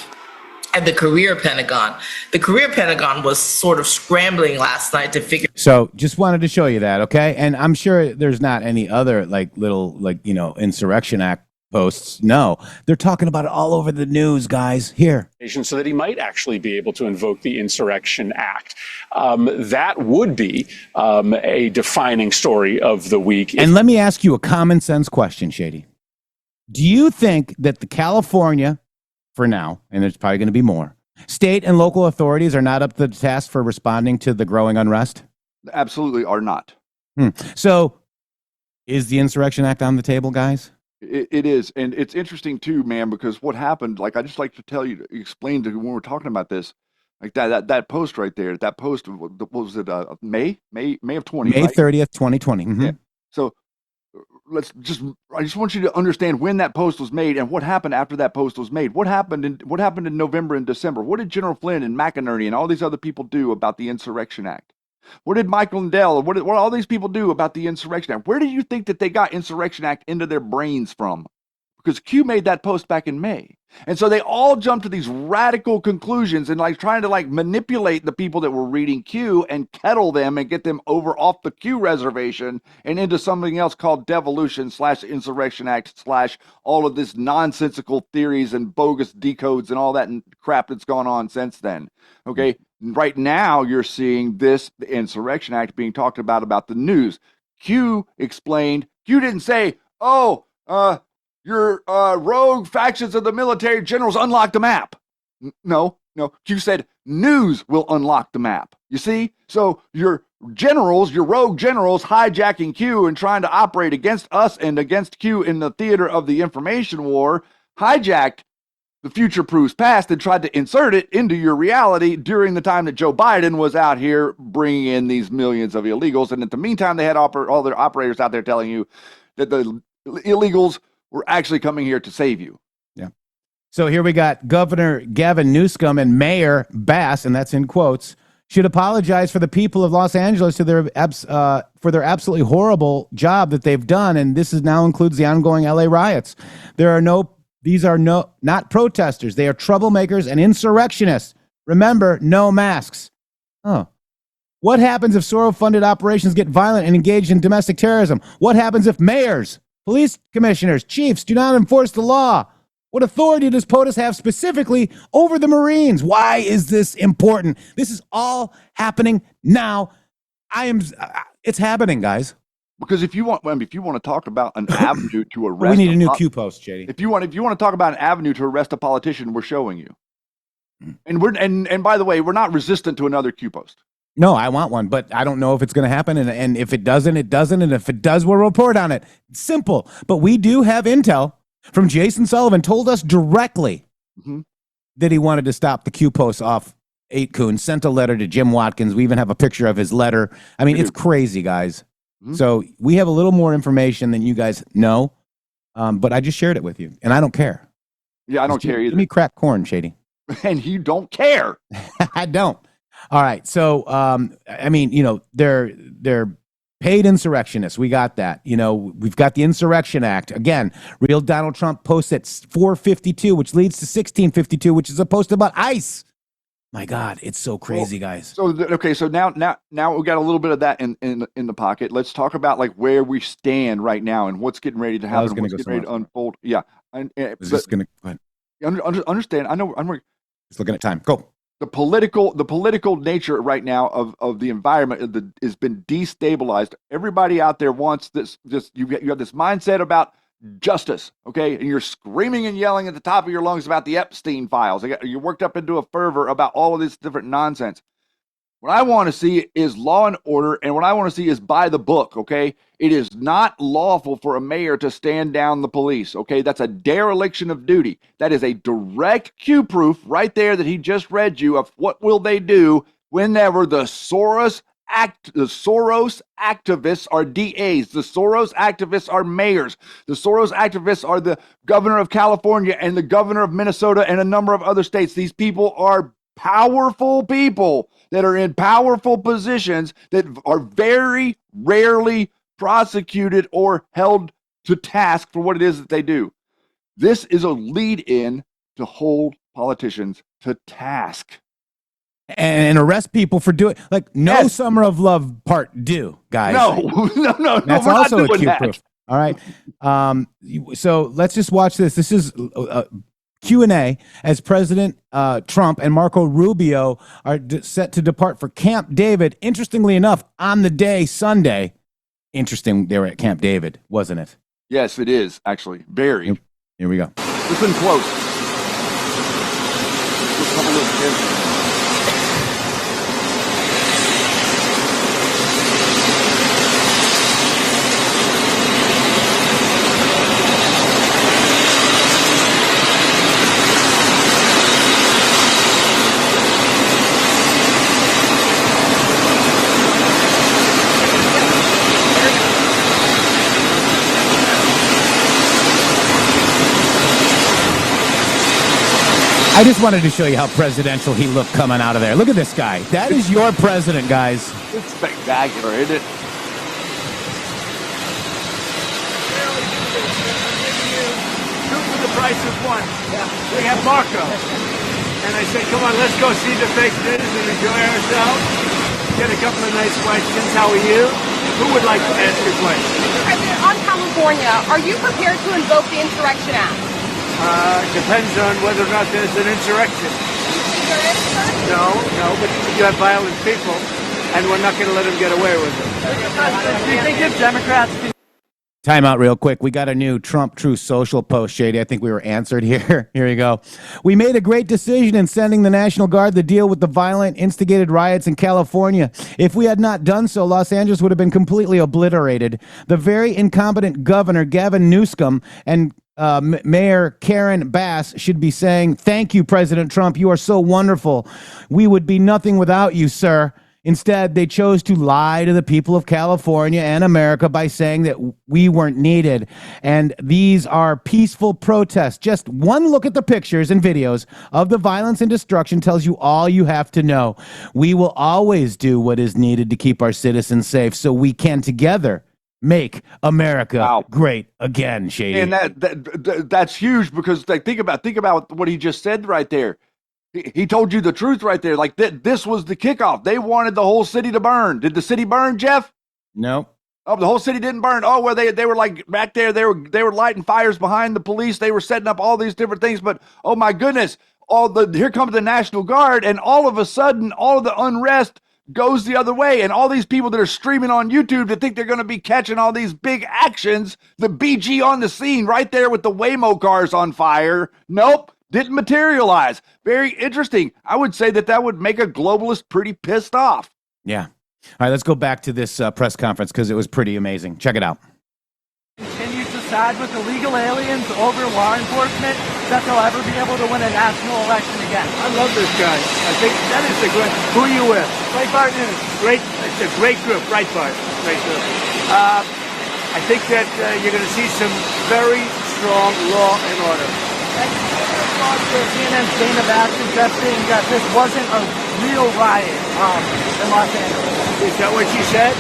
Speaker 5: and the career Pentagon. The career Pentagon was sort of scrambling last night to figure.
Speaker 2: So just wanted to show you that, okay? And I'm sure there's not any other Insurrection Act posts. No, they're talking about it all over the news, guys. Here.
Speaker 6: So that he might actually be able to invoke the Insurrection Act. That would be a defining story of the week.
Speaker 2: And let me ask you a common sense question, Shady. Do you think that the California, for now, and there's probably going to be more, state and local authorities are not up to the task for responding to the growing unrest?
Speaker 3: Absolutely are not.
Speaker 2: So is the Insurrection Act on the table, guys?
Speaker 3: It is. And it's interesting too, man, because what happened, I just like to explain to when we're talking about this, like that post right there, that post, what was it, May of 20,
Speaker 2: May 30th, 2020.
Speaker 3: Yeah. So I just want you to understand when that post was made and what happened after that post was made. What happened in November and December? What did General Flynn and McInerney and all these other people do about the Insurrection Act? What did Michael Lindell, what did all these people do about the Insurrection Act? Where do you think that they got Insurrection Act into their brains from? Because Q made that post back in May. And so they all jumped to these radical conclusions and trying to manipulate the people that were reading Q and kettle them and get them over off the Q reservation and into something else called devolution / Insurrection Act / all of this nonsensical theories and bogus decodes and all that crap that's gone on since then. Okay. Right now, you're seeing the Insurrection Act being talked about the news. Q explained, Q didn't say, your rogue factions of the military generals unlocked the map. No. Q said, news will unlock the map. You see? So your rogue generals hijacking Q and trying to operate against us and against Q in the theater of the information war, hijacked the future-proofs past and tried to insert it into your reality during the time that Joe Biden was out here bringing in these millions of illegals. And in the meantime, they had all their operators out there telling you that the illegals were actually coming here to save you.
Speaker 2: Yeah. So here we got Governor Gavin Newsom and Mayor Bass, and that's in quotes, should apologize for the people of Los Angeles for their absolutely horrible job that they've done. And this now includes the ongoing LA riots. These are not protesters. They are troublemakers and insurrectionists. Remember, no masks. Oh. What happens if Soros-funded operations get violent and engaged in domestic terrorism? What happens if mayors, police commissioners, chiefs do not enforce the law? What authority does POTUS have specifically over the Marines? Why is this important? This is all happening now. It's happening, guys.
Speaker 3: Because if you want to talk about an avenue to arrest,
Speaker 2: we need a new Q post, JD.
Speaker 3: If you want to talk about an avenue to arrest a politician, we're showing you. And by the way, we're not resistant to another Q post.
Speaker 2: No, I want one, but I don't know if it's going to happen. And if it doesn't, it doesn't. And if it does, we'll report on it. It's simple. But we do have intel from Jason Sullivan, told us directly that he wanted to stop the Q posts off 8 Coon, sent a letter to Jim Watkins. We even have a picture of his letter. I mean, it's crazy, guys. So we have a little more information than you guys know, but I just shared it with you, and I don't care.
Speaker 3: Yeah, I don't care either.
Speaker 2: Give me crack corn, Shady.
Speaker 3: And you don't care.
Speaker 2: I don't. All right. So, I mean, you know, they're paid insurrectionists. We got that. You know, we've got the Insurrection Act. Again, real Donald Trump posts at 452, which leads to 1652, which is a post about ICE. My God, it's so crazy, guys.
Speaker 3: So so now we got a little bit of that in the pocket. Let's talk about like where we stand right now and what's getting ready to happen. What's getting ready to unfold. Yeah,
Speaker 2: Is this going to go ahead?
Speaker 3: Understand? I know. I'm
Speaker 2: just looking at time. Go.
Speaker 3: The political nature right now of the environment has been destabilized. Everybody out there wants this. You have this mindset about justice, okay? And you're screaming and yelling at the top of your lungs about the Epstein files. You're worked up into a fervor about all of this different nonsense. What I want to see is law and order, and what I want to see is by the book, okay? It is not lawful for a mayor to stand down the police, okay? That's a dereliction of duty. That is a direct cue proof right there that he just read you of what will they do whenever the Soros activists are DAs, the Soros activists are mayors, the Soros activists are the governor of California and the governor of Minnesota and a number of other states. These people are powerful people that are in powerful positions that are very rarely prosecuted or held to task for what it is that they do. This is a lead-in to hold politicians to task.
Speaker 2: And arrest people for doing, like, no Summer of Love part due, guys.
Speaker 3: No.
Speaker 2: That's also a cue proof. All right. So let's just watch this. This is Q&A as President Trump and Marco Rubio are set to depart for Camp David. Interestingly enough, on the day, Sunday, interesting, they were at Camp David, wasn't it?
Speaker 3: Yes, it is, actually. Very.
Speaker 2: Here we go.
Speaker 3: Listen close. Just have a look.
Speaker 2: I just wanted to show you how presidential he looked coming out of there. Look at this guy. That is your president, guys.
Speaker 3: It's spectacular, isn't it?
Speaker 4: Two for the price of one. We have Marco. And I said, come on, let's go see the fake news and enjoy ourselves. Get a couple of nice questions. How are you? Who would like to ask a question?
Speaker 7: President, on California, are you prepared to invoke the Insurrection Act?
Speaker 4: Depends on whether or not there's an insurrection.
Speaker 7: There is, sir?
Speaker 4: No, but you have violent people, and we're not going to let them get away with it. Do you think if Democrats can...
Speaker 2: Time out real quick. We got a new Trump True Social post, Shady. I think we were answered here. Here we go. We made a great decision in sending the National Guard to deal with the violent, instigated riots in California. If we had not done so, Los Angeles would have been completely obliterated. The very incompetent governor, Gavin Newsom, and Mayor Karen Bass should be saying, thank you, President Trump. You are so wonderful. We would be nothing without you, sir. Instead, they chose to lie to the people of California and America by saying that we weren't needed. And these are peaceful protests. Just one look at the pictures and videos of the violence and destruction tells you all you have to know. We will always do what is needed to keep our citizens safe so we can together make America great again, Shady.
Speaker 3: And that's huge because like think about what he just said right there. He told you the truth right there. Like this was the kickoff. They wanted the whole city to burn. Did the city burn, Jeff?
Speaker 2: No.
Speaker 3: Oh, the whole city didn't burn. Oh, well, they were like back there. They were lighting fires behind the police. They were setting up all these different things. But oh my goodness, here comes the National Guard, and all of a sudden, all of the unrest goes the other way. And all these people that are streaming on YouTube that think they're going to be catching all these big actions, the BG on the scene right there with the Waymo cars on fire. Nope, didn't materialize. Very interesting. I would say that would make a globalist pretty pissed off.
Speaker 2: Yeah. All right, let's go back to this press conference because it was pretty amazing. Check it out.
Speaker 8: Continue to side with illegal aliens over law enforcement, that they'll ever be able to win a national election again.
Speaker 4: I love this guy. I think that is a great. Who are you with?
Speaker 8: Breitbart News.
Speaker 4: Great. It's a great group. Breitbart. Great group. I think that you're going to see some very strong law and order.
Speaker 8: CNN's Dana Bash suggesting that this wasn't a real riot in Los Angeles.
Speaker 4: Is that what she said?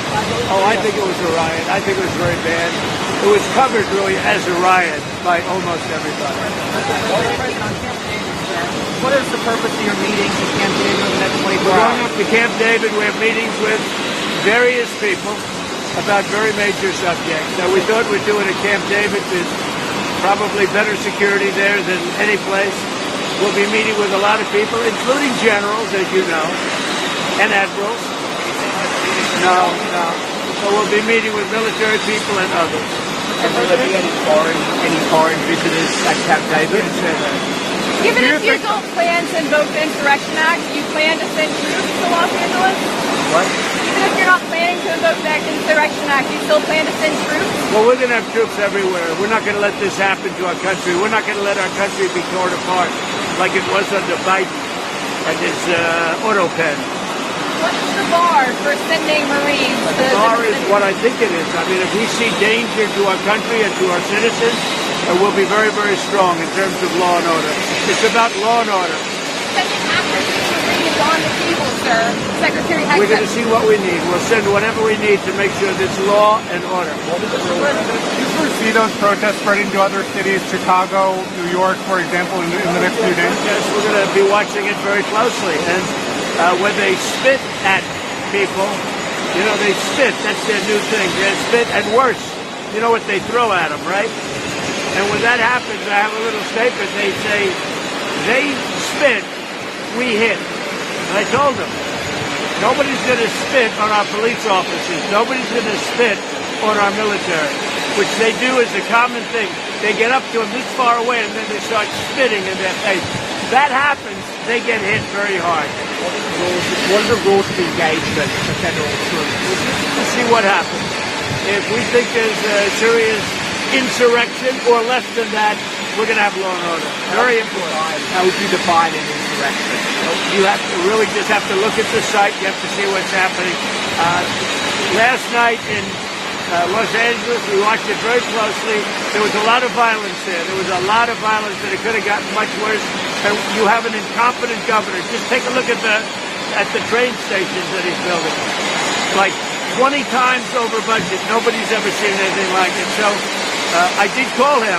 Speaker 4: Oh, I think it was a riot. I think it was very bad. It was covered really as a riot by almost everybody.
Speaker 8: What is the purpose of your meetings at Camp David in the next 24
Speaker 4: We're
Speaker 8: hours?
Speaker 4: going up to Camp David. We have meetings with various people about very major subjects. Now, we thought we'd do it at Camp David. There's probably better security there than any place. We'll be meeting with a lot of people, including generals, as you know, and admirals. No. So we'll be meeting with military people and others.
Speaker 9: And will there be any foreign visitors at Camp David?
Speaker 7: Given if you don't plan to invoke the Insurrection Act, do you plan to send troops to Los Angeles?
Speaker 9: What?
Speaker 7: Even if you're not planning to invoke the Insurrection Act, you still plan to send troops?
Speaker 4: Well, we're going to have troops everywhere. We're not going to let this happen to our country. We're not going to let our country be torn apart like it was under Biden and his auto pen.
Speaker 7: What's the bar for sending Marines?
Speaker 4: The bar is what I think it is. I mean, if we see danger to our country and to our citizens, we'll be very, very strong in terms of law and order. It's about law and order.
Speaker 7: Sending active Marines on the table, sir. Secretary Hegseth.
Speaker 4: We're going to see what we need. We'll send whatever we need to make sure there's law and order.
Speaker 8: Do you foresee those protests spreading to other cities, Chicago, New York, for example, in the next few days?
Speaker 4: Yes, we're going to be watching it very closely. And when they spit at people, you know, they spit. That's their new thing. They spit, and worse, you know what they throw at them, right? And when that happens, I have a little statement. They say, they spit, we hit. And I told them, nobody's going to spit on our police officers. Nobody's going to spit on our military, which they do as a common thing. They get up to them this far away, and then they start spitting in their face. That happens, they get hit very hard.
Speaker 9: What are the rules of engagement for federal troops?
Speaker 4: We'll see what happens. If we think there's a serious insurrection or less than that, we're going to have law and order. Very important.
Speaker 9: How would you define an insurrection?
Speaker 4: You have to really just have to look at the site. You have to see what's happening. Last night in Los Angeles, we watched it very closely. There was a lot of violence there. There was a lot of violence, and it could have gotten much worse. And you have an incompetent governor. Just take a look at the train stations that he's building. Like 20 times over budget. Nobody's ever seen anything like it. So I did call him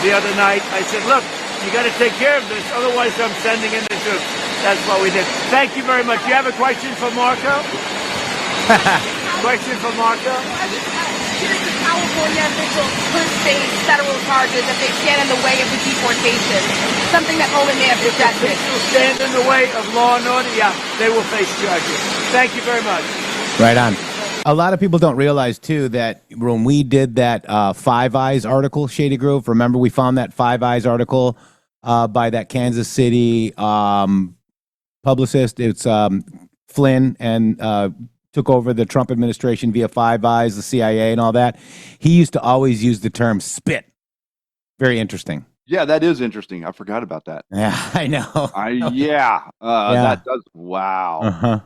Speaker 4: the other night. I said, look, you got to take care of this. Otherwise, I'm sending in the troops. That's what we did. Thank you very much. You have a question for Marco? Question for Marco?
Speaker 7: Here's the California officials could face federal charges if they stand in the way of the deportation. Something that Holman may have suggested.
Speaker 4: If officials stand in the way of law and order, yeah, they will face charges. Thank you very much.
Speaker 2: Right on. A lot of people don't realize, too, that when we did that Five Eyes article, Shady Grove, remember we found that Five Eyes article by that Kansas City publicist. It's Flynn, and took over the Trump administration via Five Eyes, the CIA, and all that. He used to always use the term spit. Very interesting.
Speaker 3: Yeah, that is interesting. I forgot about that.
Speaker 2: Yeah, I know.
Speaker 3: Yeah. That does. Wow.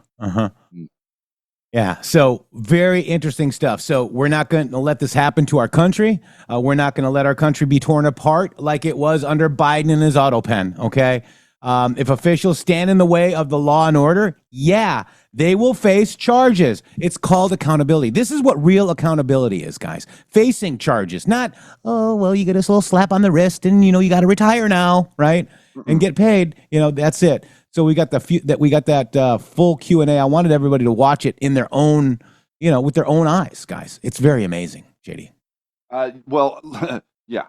Speaker 2: Yeah, so very interesting stuff. So we're not going to let this happen to our country. We're not going to let our country be torn apart like it was under Biden and his auto pen, okay? If officials stand in the way of the law and order, yeah, they will face charges. It's called accountability. This is what real accountability is, guys. Facing charges, not, oh, well, you get this little slap on the wrist and, you got to retire now, right? And get paid. That's it. So we got that full Q&A. I wanted everybody to watch it in their own, with their own eyes, guys. It's very amazing, JD.
Speaker 3: Well, yeah.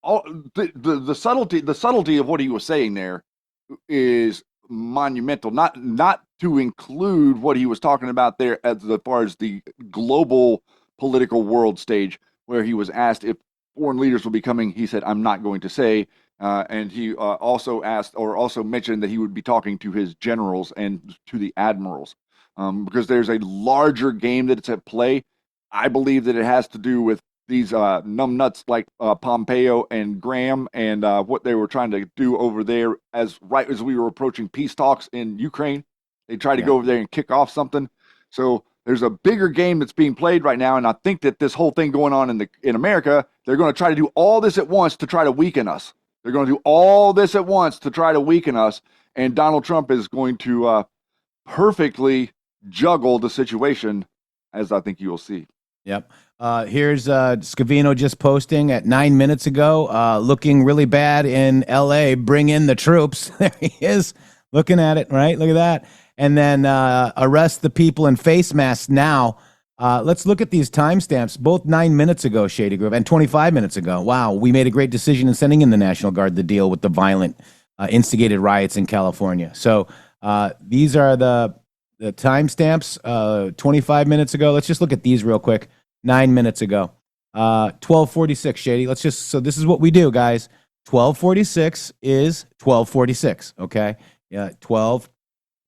Speaker 3: The subtlety of what he was saying there is monumental. Not to include what he was talking about there as far as the global political world stage, where he was asked if foreign leaders will be coming. He said, I'm not going to say. And he also mentioned that he would be talking to his generals and to the admirals, because there's a larger game that's at play. I believe that it has to do with these numbnuts like Pompeo and Graham and what they were trying to do over there right as we were approaching peace talks in Ukraine. They tried to go over there and kick off something. So there's a bigger game that's being played right now, and I think that this whole thing going on in America, they're going to try to do all this at once to try to weaken us. They're going to do all this at once to try to weaken us, and Donald Trump is going to perfectly juggle the situation, as I think you will see.
Speaker 2: Yep. Here's Scavino just posting at 9 minutes ago, looking really bad in L.A. Bring in the troops. There he is, looking at it, right? Look at that. And then arrest the people in face masks now. Let's look at these timestamps, both 9 minutes ago, Shady Groove, and 25 minutes ago. Wow, we made a great decision in sending in the National Guard to deal with the violent, instigated riots in California. So these are the timestamps 25 minutes ago. Let's just look at these real quick. 9 minutes ago, 12:46, Shady. So this is what we do, guys. 12:46 is 12:46, okay? Yeah, 12.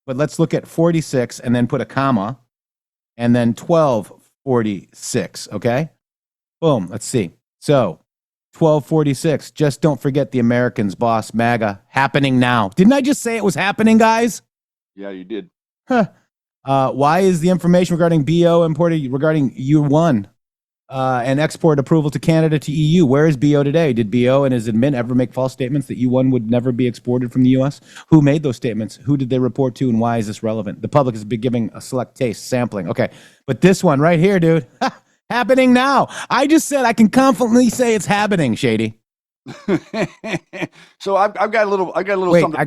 Speaker 2: But let's look at 46 and then put a comma, and then 12:46, okay? Boom, let's see. So 12:46, just don't forget the Americans, boss, MAGA, happening now. Didn't I just say it was happening, guys?
Speaker 3: Yeah, you did.
Speaker 2: Huh. Why is the information regarding BO imported regarding U1 and export approval to Canada to EU? Where is BO today? Did BO and his admin ever make false statements that U1 would never be exported from the U.S.? Who made those statements? Who did they report to, and why is this relevant? The public has been giving a select taste sampling. Okay, but this one right here, dude, happening now. I just said I can confidently say it's happening, Shady.
Speaker 3: So I've got a little.
Speaker 2: Wait,
Speaker 3: something.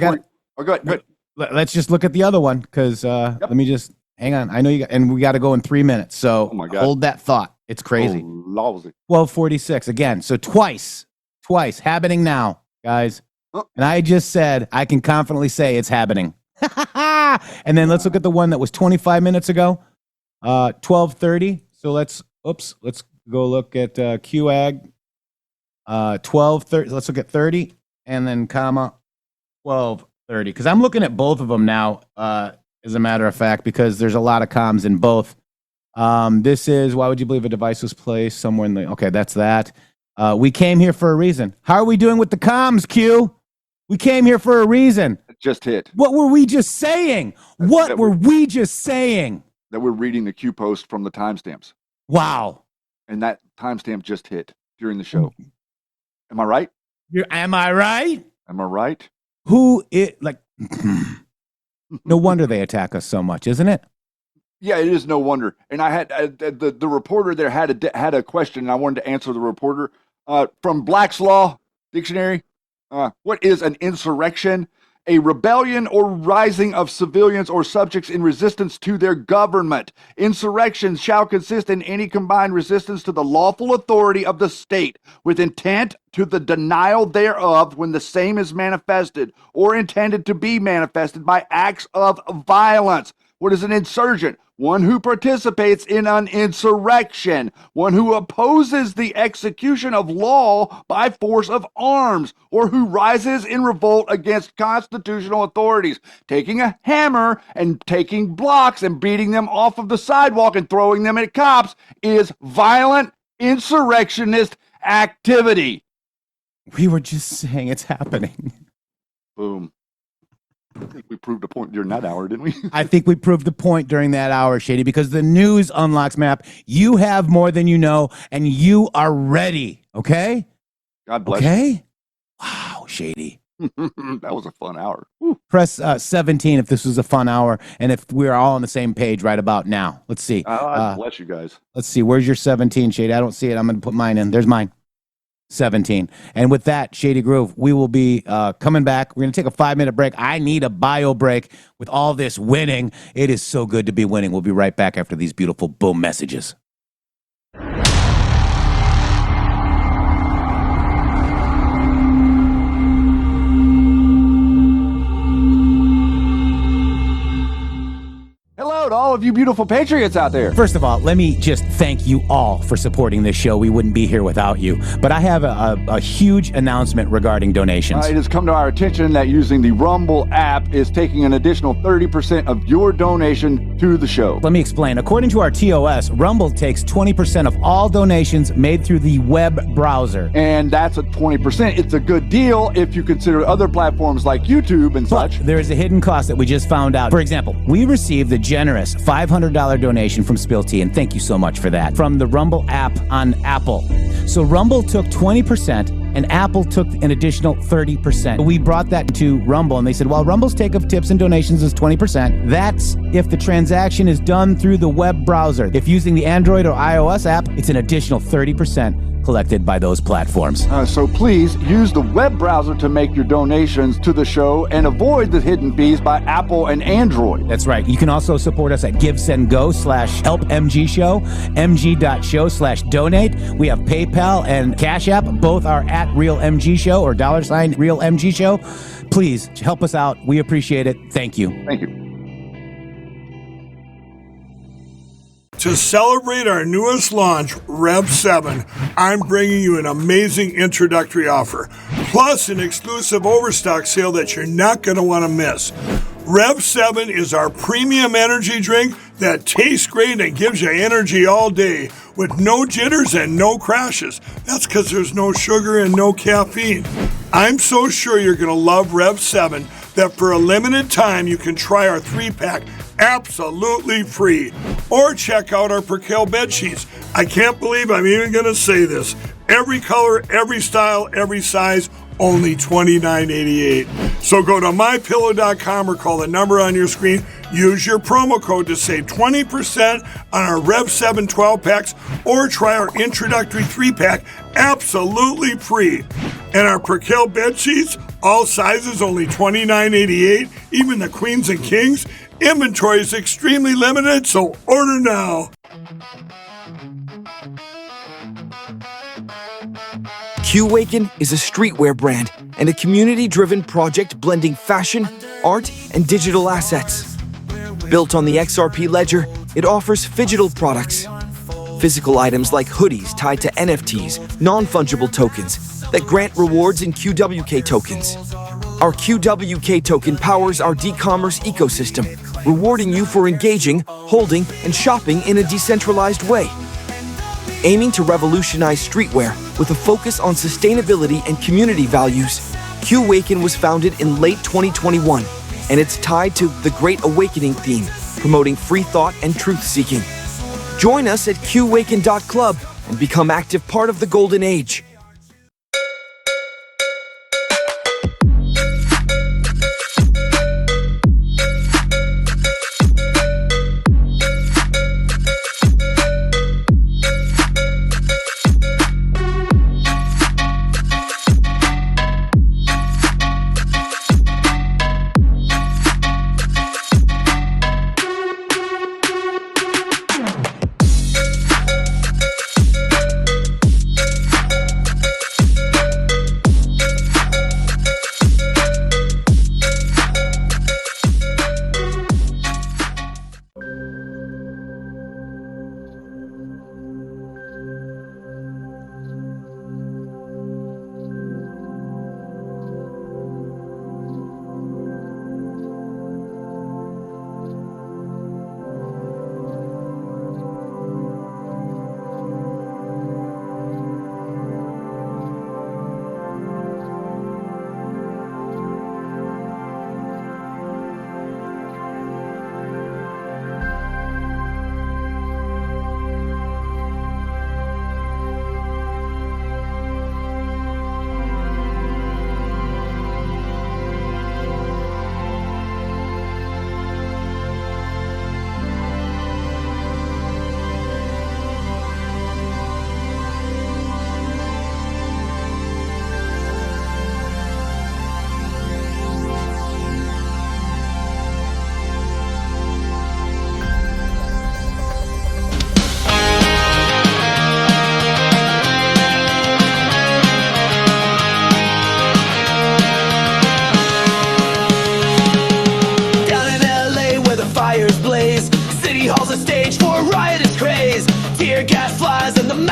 Speaker 3: Go ahead.
Speaker 2: Let's just look at the other one, because let me just hang on. I know and we got to go in 3 minutes. So hold that thought. It's crazy. 12:46 again. So twice happening now, guys. And I just said I can confidently say it's happening. And then let's look at the one that was 25 minutes ago, 12:30. So let's go look at QAG. 12:30. Let's look at 30 and then comma 12:30, because I'm looking at both of them now, as a matter of fact, because there's a lot of comms in both. This is, why would you believe a device was placed somewhere in the, okay, that's that. We came here for a reason. How are we doing with the comms, Q? We came here for a reason.
Speaker 3: It just hit.
Speaker 2: What were we just saying? What were we just saying?
Speaker 3: That we're reading the Q post from the timestamps.
Speaker 2: Wow.
Speaker 3: And that timestamp just hit during the show. Am I right?
Speaker 2: Am I right?
Speaker 3: Am I right?
Speaker 2: No wonder they attack us so much, isn't it?
Speaker 3: Yeah, it is no wonder. And I had the reporter there had a question, and I wanted to answer the reporter from Black's Law Dictionary. What is an insurrection? A rebellion or rising of civilians or subjects in resistance to their government. Insurrection shall consist in any combined resistance to the lawful authority of the state with intent to the denial thereof when the same is manifested or intended to be manifested by acts of violence. What is an insurgent? One who participates in an insurrection, one who opposes the execution of law by force of arms, or who rises in revolt against constitutional authorities, taking a hammer and taking blocks and beating them off of the sidewalk and throwing them at cops is violent insurrectionist activity.
Speaker 2: We were just saying it's happening.
Speaker 3: Boom. I think we proved a point during that hour, didn't we?
Speaker 2: I think we proved the point during that hour, Shady, because the news unlocks map. You have more than you know, and you are ready. Okay?
Speaker 3: God bless
Speaker 2: you. Wow, Shady.
Speaker 3: That was a fun hour.
Speaker 2: Press 17 if this was a fun hour, and if we're all on the same page right about now. Let's see.
Speaker 3: God bless you guys.
Speaker 2: Let's see. Where's your 17, Shady? I don't see it. I'm going to put mine in. There's mine. 17. And with that, Shady Groove, we will be coming back. We're going to take a 5-minute break. I need a bio break with all this winning. It is so good to be winning. We'll be right back after these beautiful boom messages.
Speaker 3: of you beautiful patriots out there.
Speaker 2: First of all, let me just thank you all for supporting this show. We wouldn't be here without you. But I have a huge announcement regarding donations.
Speaker 3: It has come to our attention that using the Rumble app is taking an additional 30% of your donation to the show.
Speaker 2: Let me explain. According to our TOS, Rumble takes 20% of all donations made through the web browser.
Speaker 3: And that's a 20%. It's a good deal if you consider other platforms like YouTube and such.
Speaker 2: There is a hidden cost that we just found out. For example, we received a generous $500 donation from Spill Tea, and thank you so much for that, from the Rumble app on Apple. So Rumble took 20%, and Apple took an additional 30%. We brought that to Rumble, and they said, well, Rumble's take of tips and donations is 20%. That's if the transaction is done through the web browser. If using the Android or iOS app, it's an additional 30% collected by those platforms.
Speaker 3: So please use the web browser to make your donations to the show and avoid the hidden fees by Apple and Android.
Speaker 2: That's right. You can also support us at GiveSendGo/HelpMGShow, mg.show/donate. We have PayPal and Cash App. Both are at RealMGShow or $RealMGShow. Please help us out. We appreciate it. Thank you.
Speaker 3: Thank you.
Speaker 10: To celebrate our newest launch, Rev 7, I'm bringing you an amazing introductory offer, plus an exclusive overstock sale that you're not going to want to miss. Rev 7 is our premium energy drink that tastes great and gives you energy all day with no jitters and no crashes. That's because there's no sugar and no caffeine. I'm so sure you're going to love Rev 7 that for a limited time you can try our 3-pack absolutely free. Or check out our Percale bed sheets. I can't believe I'm even going to say this. Every color, every style, every size, only $29.88. So go to mypillow.com or call the number on your screen. Use your promo code to save 20% on our Rev 7 12-packs or try our introductory 3-pack absolutely free. And our Percale bed sheets, all sizes only $29.88, even the queens and kings. Inventory is extremely limited, so order now.
Speaker 11: Q-Waken is a streetwear brand and a community-driven project blending fashion, art, and digital assets. Built on the XRP ledger, it offers phygital products. Physical items like hoodies tied to NFTs, non-fungible tokens that grant rewards in QWK tokens. Our QWK token powers our d-commerce ecosystem, rewarding you for engaging, holding, and shopping in a decentralized way. Aiming to revolutionize streetwear with a focus on sustainability and community values, Q-Waken was founded in late 2021, and it's tied to the Great Awakening theme, promoting free thought and truth-seeking. Join us at qwaken.club and become active part of the Golden Age.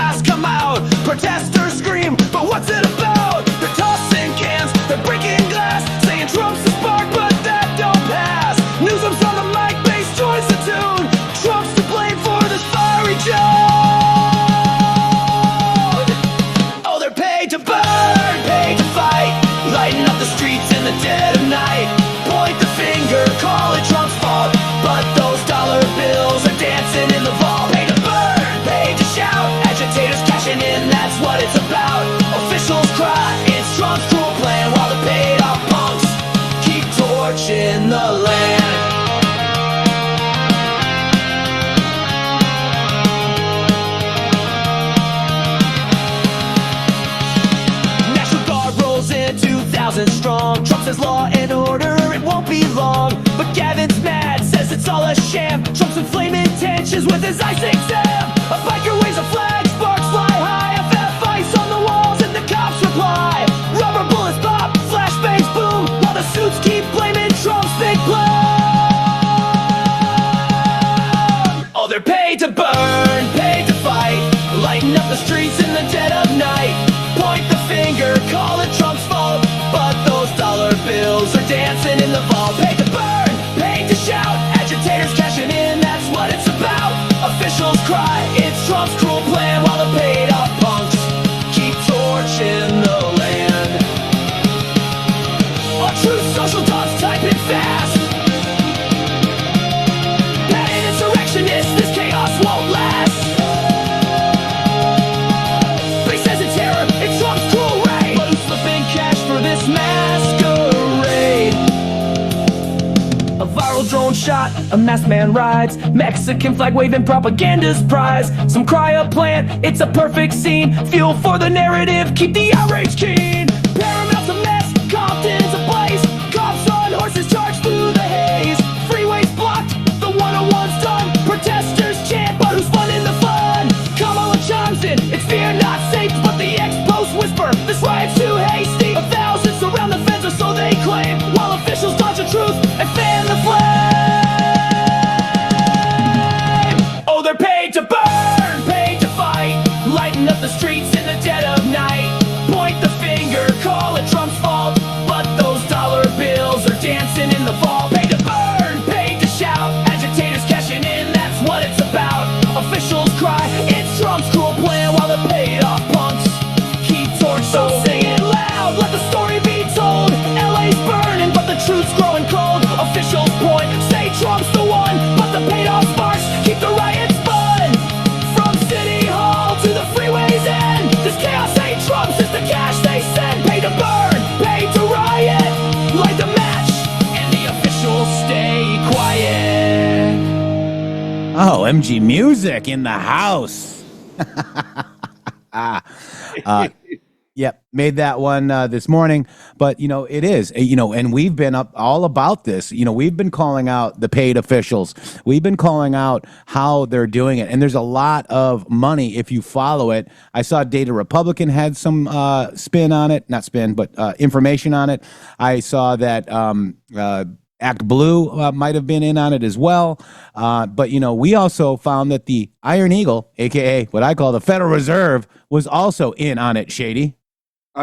Speaker 1: mask come out. Protesters scream, but what's it about? They're tossing cans, they're breaking glass, saying Trump's the spark, but that don't pass. Newsom's on the mic, bass joins the tune. Trump's to blame for this fiery Joe. Oh, they're paid to burn, paid to fight, lighting up the streets in the dead of night. Point the finger, call it Trump's fault, but those dollar bills are dancing in the vault. Paid to burn, paid to shout, agitators cashing in, that's what it's about. Officials cry, it's Trump's cruel plan, while the paid off punks keep torching the land. National Guard rolls in 2,000 strong. Trump says law and order, it won't be long. But Gavin's mad, says it's all a sham. Trump's inflaming tensions with his ice exam. A biker waves a flag, sparks fly high. FF ice on the walls and the cops reply. Rubber bullets pop, flashbangs boom, while the suits keep blaming Trump's big plan. Oh, they're paid to burn, paid to fight, lighting up the streets in the dead of night. Point the finger, call it Trump's fault, but those dollar bills are dancing in the vault. Paid to burn, paid to shout, agitators cashing in, that's what it's about. Officials cry, it's Trump's cruel plan, while the paid off punks keep torching the land. Our true social dogs typing fast. Padded insurrectionists, this chaos won't last. But he says it's terror, it's Trump's cruel reign. But who's flipping cash for this masquerade? A viral drone shot, a masked man rides, Mexican flag waving propaganda's prize. Some cryo plant, it's a perfect scene, fuel for the narrative, keep the outrage keen. Paramount's a mess, Compton's ablaze, cops on horses charge through the haze. Freeways blocked, the 101's done, protesters chant, but who's funding the fun? Kamala chimes in, it's fear not safe, but the ex-post whisper, this riot's too hasty. 1,000 surround the fence, or so they claim, while officials dodge the truth and fan the flame. Oh, they're paid to burn, paid to fight, lighting up the streets in the dead of night. Point the finger, call it Trump's fault, but those dollar bills are dancing in the vault. Paid to burn, paid to shout, agitators cashing in, that's what it's about. Officials cry, it's Trump's cruel plan, while the paid off punks keep torch. So sing it loud, let the story be told. LA's burning, but the truth's growing cold. Officials point, say Trump's the one, but the paid off sparks keep the riots fun. From City Hall to the freeways end, this chaos ain't Trump's, it's the cash they send. Paid to burn, paid to riot, light the match, and the officials stay quiet.
Speaker 2: Oh, MG Music in the house. Yep, made that one this morning. But, it is, and we've been up all about this. We've been calling out the paid officials. We've been calling out how they're doing it. And there's a lot of money if you follow it. I saw Data Republican had some spin on it, not spin, but information on it. I saw that Act Blue might have been in on it as well. But, we also found that the Iron Eagle, a.k.a. what I call the Federal Reserve, was also in on it, Shady.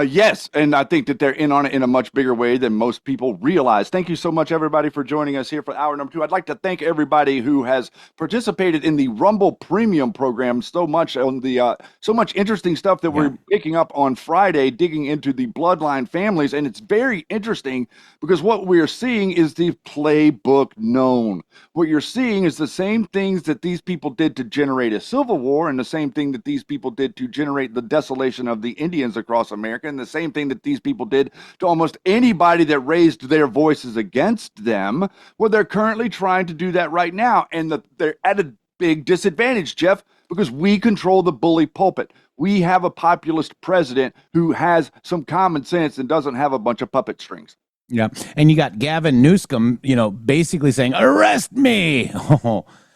Speaker 3: Yes, and I think that they're in on it in a much bigger way than most people realize. Thank you so much, everybody, for joining us here for hour number 2. I'd like to thank everybody who has participated in the Rumble Premium program so much on the so much interesting stuff that we're picking up on Friday, digging into the bloodline families, and it's very interesting because what we're seeing is the playbook known. What you're seeing is the same things that these people did to generate a civil war, and the same thing that these people did to generate the desolation of the Indians across America. And the same thing that these people did to almost anybody that raised their voices against them. Well, they're currently trying to do that right now. And they're at a big disadvantage, Jeff, because we control the bully pulpit. We have a populist president who has some common sense and doesn't have a bunch of puppet strings.
Speaker 2: Yeah. And you got Gavin Newsom, basically saying, arrest me.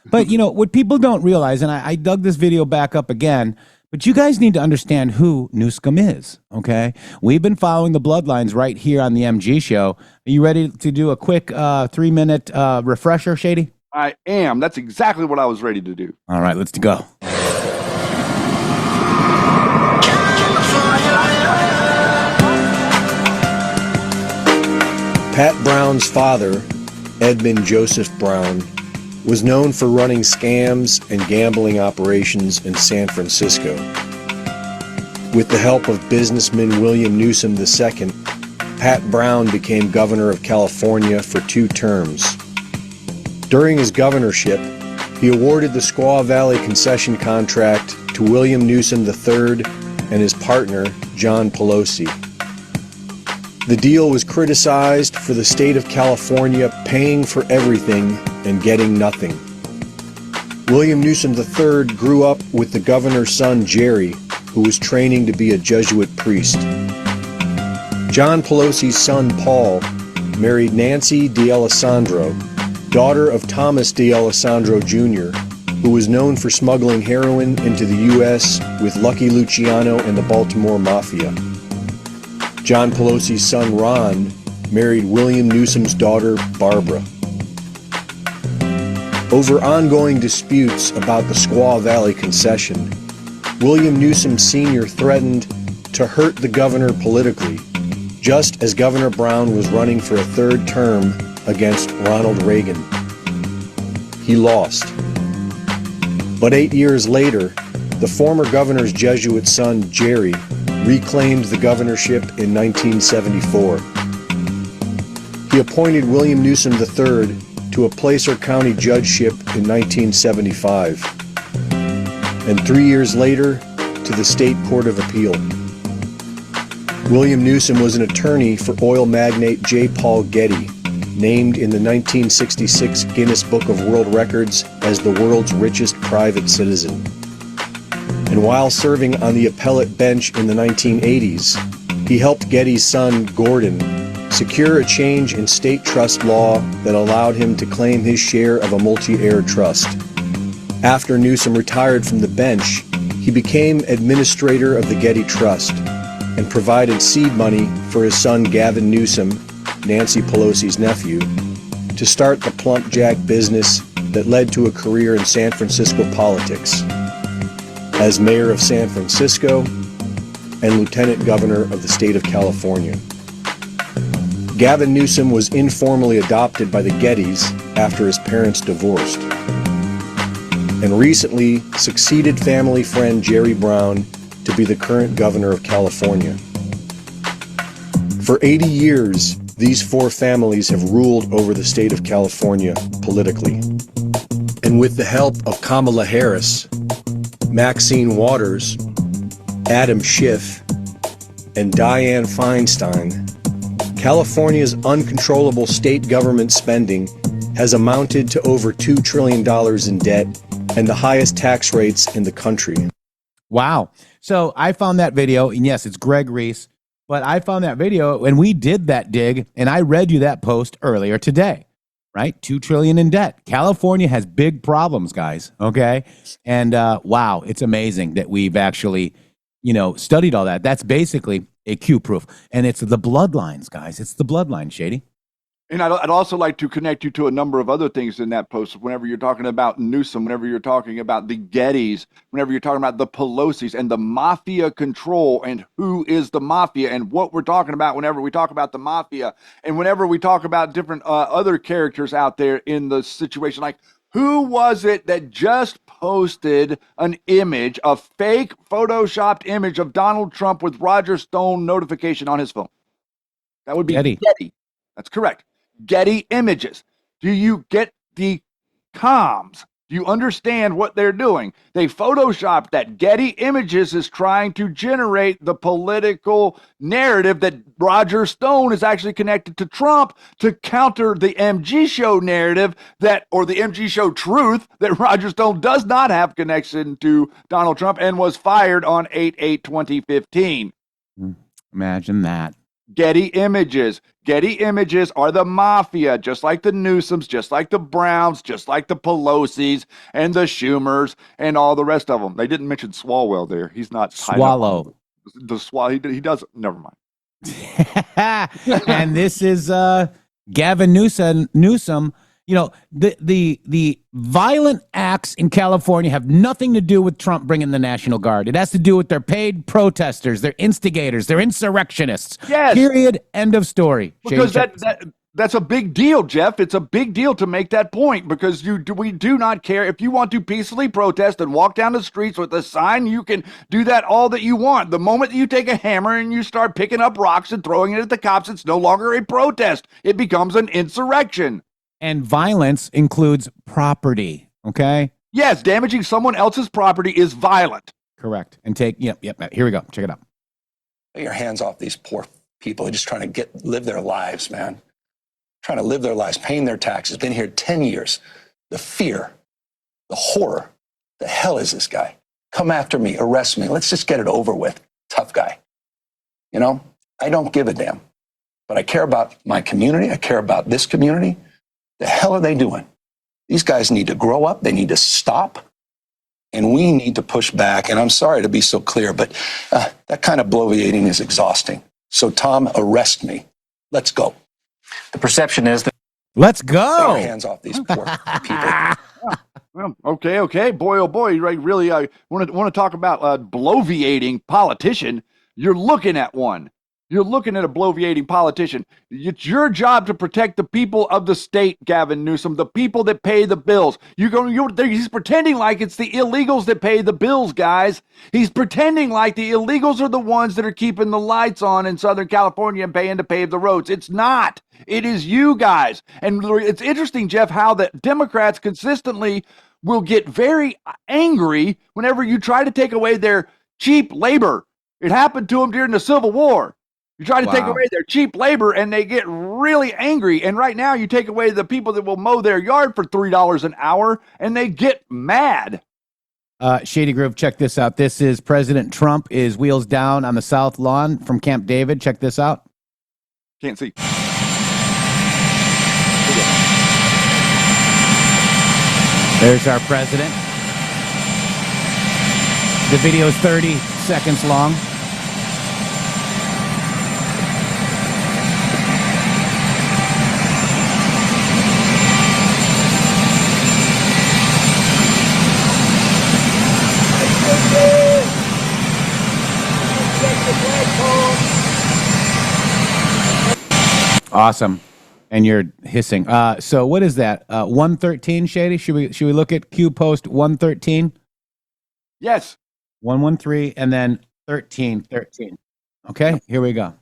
Speaker 2: But, what people don't realize, and I dug this video back up again, but you guys need to understand who Newsom is, okay? We've been following the bloodlines right here on the MG Show. Are you ready to do a quick 3-minute refresher, Shady?
Speaker 3: I am. That's exactly what I was ready to do.
Speaker 2: All right, let's go.
Speaker 12: Pat Brown's father, Edmund Joseph Brown, was known for running scams and gambling operations in San Francisco. With the help of businessman William Newsom II, Pat Brown became governor of California for 2 terms. During his governorship, he awarded the Squaw Valley concession contract to William Newsom III and his partner, John Pelosi. The deal was criticized for the state of California paying for everything and getting nothing. William Newsom III grew up with the governor's son, Jerry, who was training to be a Jesuit priest. John Pelosi's son, Paul, married Nancy D'Alessandro, daughter of Thomas D'Alessandro Jr., who was known for smuggling heroin into the U.S. with Lucky Luciano and the Baltimore Mafia. John Pelosi's son, Ron, married William Newsom's daughter, Barbara. Over ongoing disputes about the Squaw Valley concession, William Newsom Sr. threatened to hurt the governor politically, just as Governor Brown was running for a 3rd term against Ronald Reagan. He lost. But 8 years later, the former governor's Jesuit son, Jerry, reclaimed the governorship in 1974. He appointed William Newsom III to a Placer County judgeship in 1975, and 3 years later to the State Court of Appeal. William Newsom was an attorney for oil magnate J. Paul Getty, named in the 1966 Guinness Book of World Records as the world's richest private citizen. And while serving on the appellate bench in the 1980s, he helped Getty's son, Gordon, secure a change in state trust law that allowed him to claim his share of a multi-heir trust. After Newsom retired from the bench, he became administrator of the Getty Trust and provided seed money for his son Gavin Newsom, Nancy Pelosi's nephew, to start the plump jack business that led to a career in San Francisco politics as mayor of San Francisco and lieutenant governor of the state of California. Gavin Newsom was informally adopted by the Gettys after his parents divorced, and recently succeeded family friend Jerry Brown to be the current governor of California. For 80 years, these 4 families have ruled over the state of California politically. And with the help of Kamala Harris, Maxine Waters, Adam Schiff, and Dianne Feinstein, California's uncontrollable state government spending has amounted to over $2 trillion in debt and the highest tax rates in the country.
Speaker 2: Wow. So I found that video, and yes, it's Greg Reese, but I found that video and we did that dig, and I read you that post earlier today, right? $2 trillion in debt. California has big problems, guys, okay? And wow, it's amazing that we've actually, studied all that. That's basically a Q proof. And it's the bloodlines, guys. It's the bloodline, Shady.
Speaker 3: And I'd also like to connect you to a number of other things in that post. Whenever you're talking about Newsom, whenever you're talking about the Gettys, whenever you're talking about the Pelosi's and the mafia control and who is the mafia and what we're talking about whenever we talk about the mafia and whenever we talk about different other characters out there in the situation, like who was it that just posted an image, a fake photoshopped image of Donald Trump with Roger Stone notification on his phone? That would be Getty. That's correct. Getty Images. Do you get the comms? Do you understand what they're doing? They photoshopped that. Getty Images is trying to generate the political narrative that Roger Stone is actually connected to Trump to counter the MG Show narrative or the MG Show truth that Roger Stone does not have connection to Donald Trump and was fired on 8/8/2015.
Speaker 2: Imagine that.
Speaker 3: Getty Images. Getty Images are the mafia, just like the Newsoms, just like the Browns, just like the Pelosi's and the Schumers and all the rest of them. They didn't mention Swalwell there. He's not
Speaker 2: Swallow.
Speaker 3: The Swallow. He does. Never mind.
Speaker 2: And this is Gavin Newsom. The violent acts in California have nothing to do with Trump bringing the National Guard. It has to do with their paid protesters, their instigators, their insurrectionists.
Speaker 3: Yes.
Speaker 2: Period. End of story.
Speaker 3: Because That's a big deal, Jeff. It's a big deal to make that point because we do not care. If you want to peacefully protest and walk down the streets with a sign, you can do that all that you want. The moment that you take a hammer and you start picking up rocks and throwing it at the cops, it's no longer a protest. It becomes an insurrection.
Speaker 2: And violence includes property, okay?
Speaker 3: Yes, damaging someone else's property is violent.
Speaker 2: Correct. And yep, here we go. Check it out.
Speaker 13: Get your hands off these poor people. They're just trying to live their lives, man. Trying to live their lives, paying their taxes, been here 10 years. The fear, the horror, the hell is this guy? Come after me, arrest me. Let's just get it over with. Tough guy. You know, I don't give a damn. But I care about my community. I care about this community. The hell are they doing? These guys need to grow up. They need to stop. And we need to push back. And I'm sorry to be so clear, but that kind of bloviating is exhausting. So, Tom, arrest me. Let's go.
Speaker 9: The perception is that.
Speaker 2: Let's go.
Speaker 13: Get your hands off these poor people.
Speaker 3: Well, okay. Boy, oh boy, really, I want to talk about bloviating politician. You're looking at one. You're looking at a bloviating politician. It's your job to protect the people of the state, Gavin Newsom, the people that pay the bills. He's pretending like it's the illegals that pay the bills, guys. He's pretending like the illegals are the ones that are keeping the lights on in Southern California and paying to pave the roads. It's not. It is you guys. And it's interesting, Jeff, how that Democrats consistently will get very angry whenever you try to take away their cheap labor. It happened to them during the Civil War. You try to take away their cheap labor and they get really angry. And right now you take away the people that will mow their yard for $3 an hour and they get mad.
Speaker 2: Shady Groove, check this out. This is President Trump is wheels down on the South Lawn from Camp David. Check this out.
Speaker 3: Can't see.
Speaker 2: There's our president. The video is 30 seconds long. Awesome. And you're hissing. So what is that? 113, Shady? Should we look at Q post 113?
Speaker 3: Yes.
Speaker 2: 113 and then 13. Okay, here we go.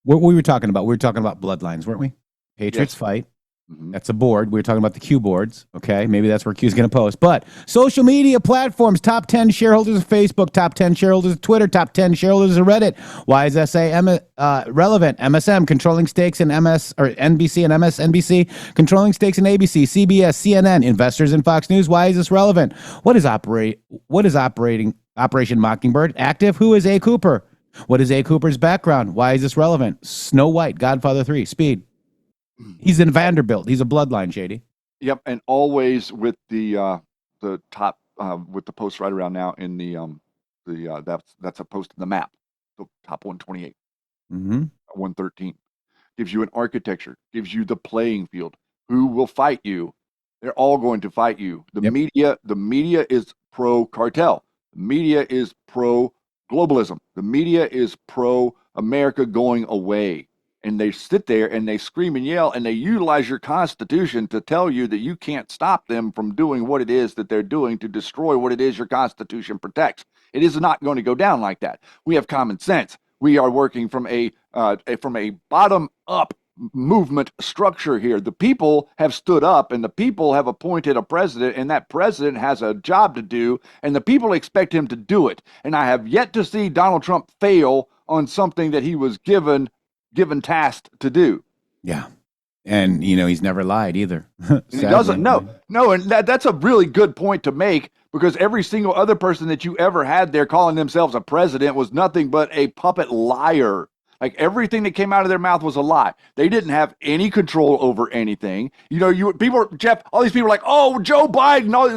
Speaker 2: What we were talking about? We were talking about bloodlines, weren't we? Patriots fight. Mm-hmm. That's a board. We were talking about the Q boards. Okay, maybe that's where Q's going to post. But social media platforms, top 10 shareholders of Facebook, top 10 shareholders of Twitter, top 10 shareholders of Reddit. Why is SA relevant? MSM controlling stakes in NBC and MSNBC, controlling stakes in ABC, CBS, CNN, investors in Fox News. Why is this relevant? What is Operation Mockingbird? Active? Who is A. Cooper? What is A. Cooper's background? Why is this relevant? Snow White, Godfather 3, Speed. He's in Vanderbilt. He's a bloodline, Shady.
Speaker 3: Yep, and always with the top with the post right around now in that's a post in the map. The top 128, 113 gives you an architecture, gives you the playing field. Who will fight you? They're all going to fight you. The media is pro cartel. The media is pro globalism. The media is pro America going away. And they sit there and they scream and yell and they utilize your Constitution to tell you that you can't stop them from doing what it is that they're doing to destroy what it is your Constitution protects. It is not going to go down like that. We have common sense. We are working from a bottom-up movement structure here. The people have stood up and the people have appointed a president, and that president has a job to do, and the people expect him to do it. And I have yet to see Donald Trump fail on something that he was given tasked to do.
Speaker 2: Yeah. And, he's never lied either.
Speaker 3: He doesn't. No. And that's a really good point to make, because every single other person that you ever had there calling themselves a president was nothing but a puppet liar. Like, everything that came out of their mouth was a lie. They didn't have any control over anything. Jeff, all these people are like, oh, Joe Biden. No,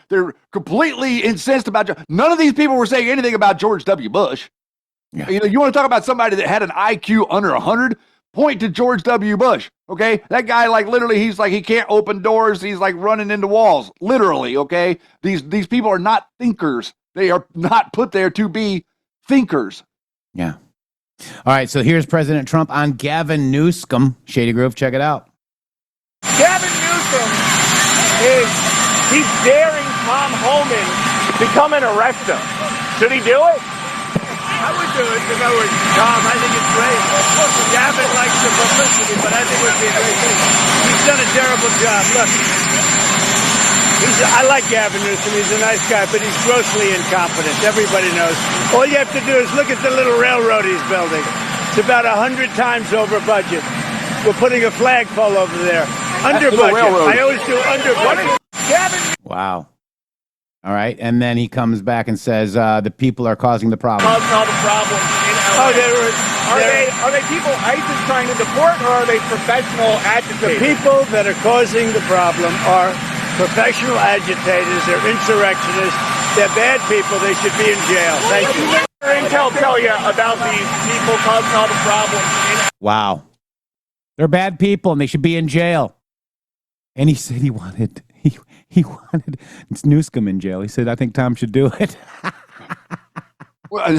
Speaker 3: they're completely incensed about Joe. None of these people were saying anything about George W. Bush. Yeah. You want to talk about somebody that had an IQ under 100? Point to George W. Bush, okay? That guy, literally, he's like, he can't open doors. He's like running into walls, literally, okay? These people are not thinkers. They are not put there to be thinkers.
Speaker 2: Yeah. All right, so here's President Trump on Gavin Newsom. Shady Grove, check it out.
Speaker 4: Gavin Newsom he's daring Tom Homan to come and arrest him. Should he do it? I would do it if I were Tom. I think it's great. Gavin likes the publicity, but I think it would be a great thing. He's done a terrible job. Look, I like Gavin Newsom. He's a nice guy, but he's grossly incompetent. Everybody knows. All you have to do is look at the little railroad he's building. It's about 100 times over budget. We're putting a flagpole over there. Under budget. I always do under budget. Gavin.
Speaker 2: Wow. All right, and then he comes back and says the people are causing the problem.
Speaker 4: Causing all the problems in LA. Are they people ICE is trying to deport, or are they professional agitators? The people that are causing the problem are professional agitators. They're insurrectionists. They're bad people. They should be in jail. Thank you. Intel tell you about these people causing all the problems.
Speaker 2: Wow. They're bad people and they should be in jail. And he said he wanted Newsom in jail. He said, I think Tom should do it.
Speaker 3: Well,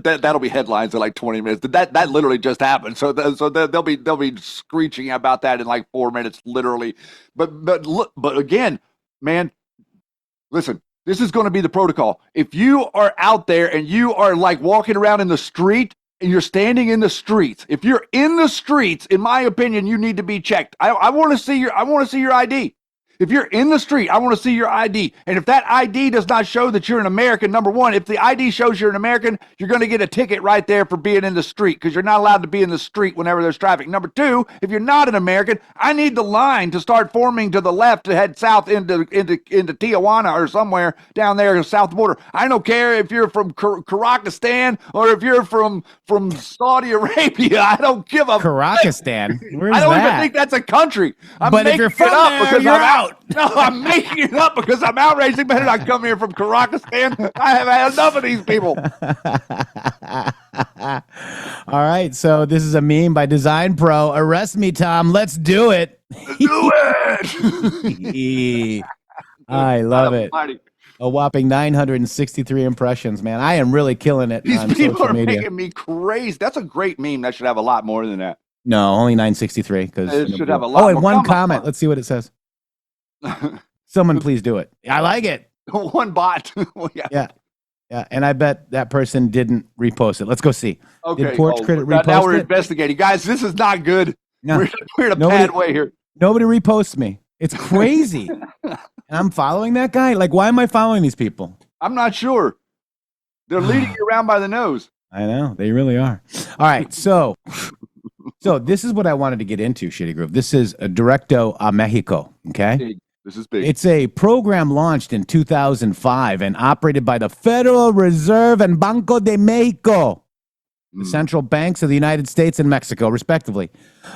Speaker 3: that'll be headlines in like 20 minutes. That literally just happened. So they'll be screeching about that in like 4 minutes, literally. But again, man, listen. This is going to be the protocol. If you are out there and you are like walking around in the street and you're standing in the streets, if you're in the streets, in my opinion, you need to be checked. I want to see your ID. If you're in the street, I want to see your ID. And if that ID does not show that you're an American, number one, if the ID shows you're an American, you're going to get a ticket right there for being in the street because you're not allowed to be in the street whenever there's traffic. Number two, if you're not an American, I need the line to start forming to the left to head south into Tijuana or somewhere down there south border. I don't care if you're from Kazakhstan or if you're from Saudi Arabia. I don't give a
Speaker 2: Kazakhstan? Where's
Speaker 3: I don't
Speaker 2: that?
Speaker 3: even think that's a country.
Speaker 2: But if you're from there, you're out.
Speaker 3: No, I'm making it up because I'm outraged. They better not come here from Kazakhstan. I have had enough of these people.
Speaker 2: All right, so this is a meme by Design Pro. Arrest me, Tom. Let's do it.
Speaker 3: Do it.
Speaker 2: I love it. A whopping 963 impressions, man. I am really killing it
Speaker 3: These
Speaker 2: on
Speaker 3: people
Speaker 2: social
Speaker 3: are
Speaker 2: media.
Speaker 3: making me crazy. That's a great meme. That should have a lot more than that.
Speaker 2: No, only 963 because
Speaker 3: it should have a lot.
Speaker 2: Oh, and
Speaker 3: more.
Speaker 2: one comment. Let's see what it says. Someone please do it. I like it.
Speaker 3: One bot.
Speaker 2: Yeah. And I bet that person didn't repost it. Let's go see.
Speaker 3: Okay.
Speaker 2: Did Porch Credit repost
Speaker 3: now we're
Speaker 2: it?
Speaker 3: investigating, guys. This is not good.
Speaker 2: No.
Speaker 3: We're in a bad way here.
Speaker 2: Nobody reposts me. It's crazy. And I'm following that guy. Like, why am I following these people?
Speaker 3: I'm not sure. They're leading you around by the nose.
Speaker 2: I know they really are. All right, so this is what I wanted to get into, Shitty Groove. This is Directo a Mexico. Okay.
Speaker 3: This is big.
Speaker 2: It's a program launched in 2005 and operated by the Federal Reserve and Banco de Mexico, the central banks of the United States and Mexico, respectively.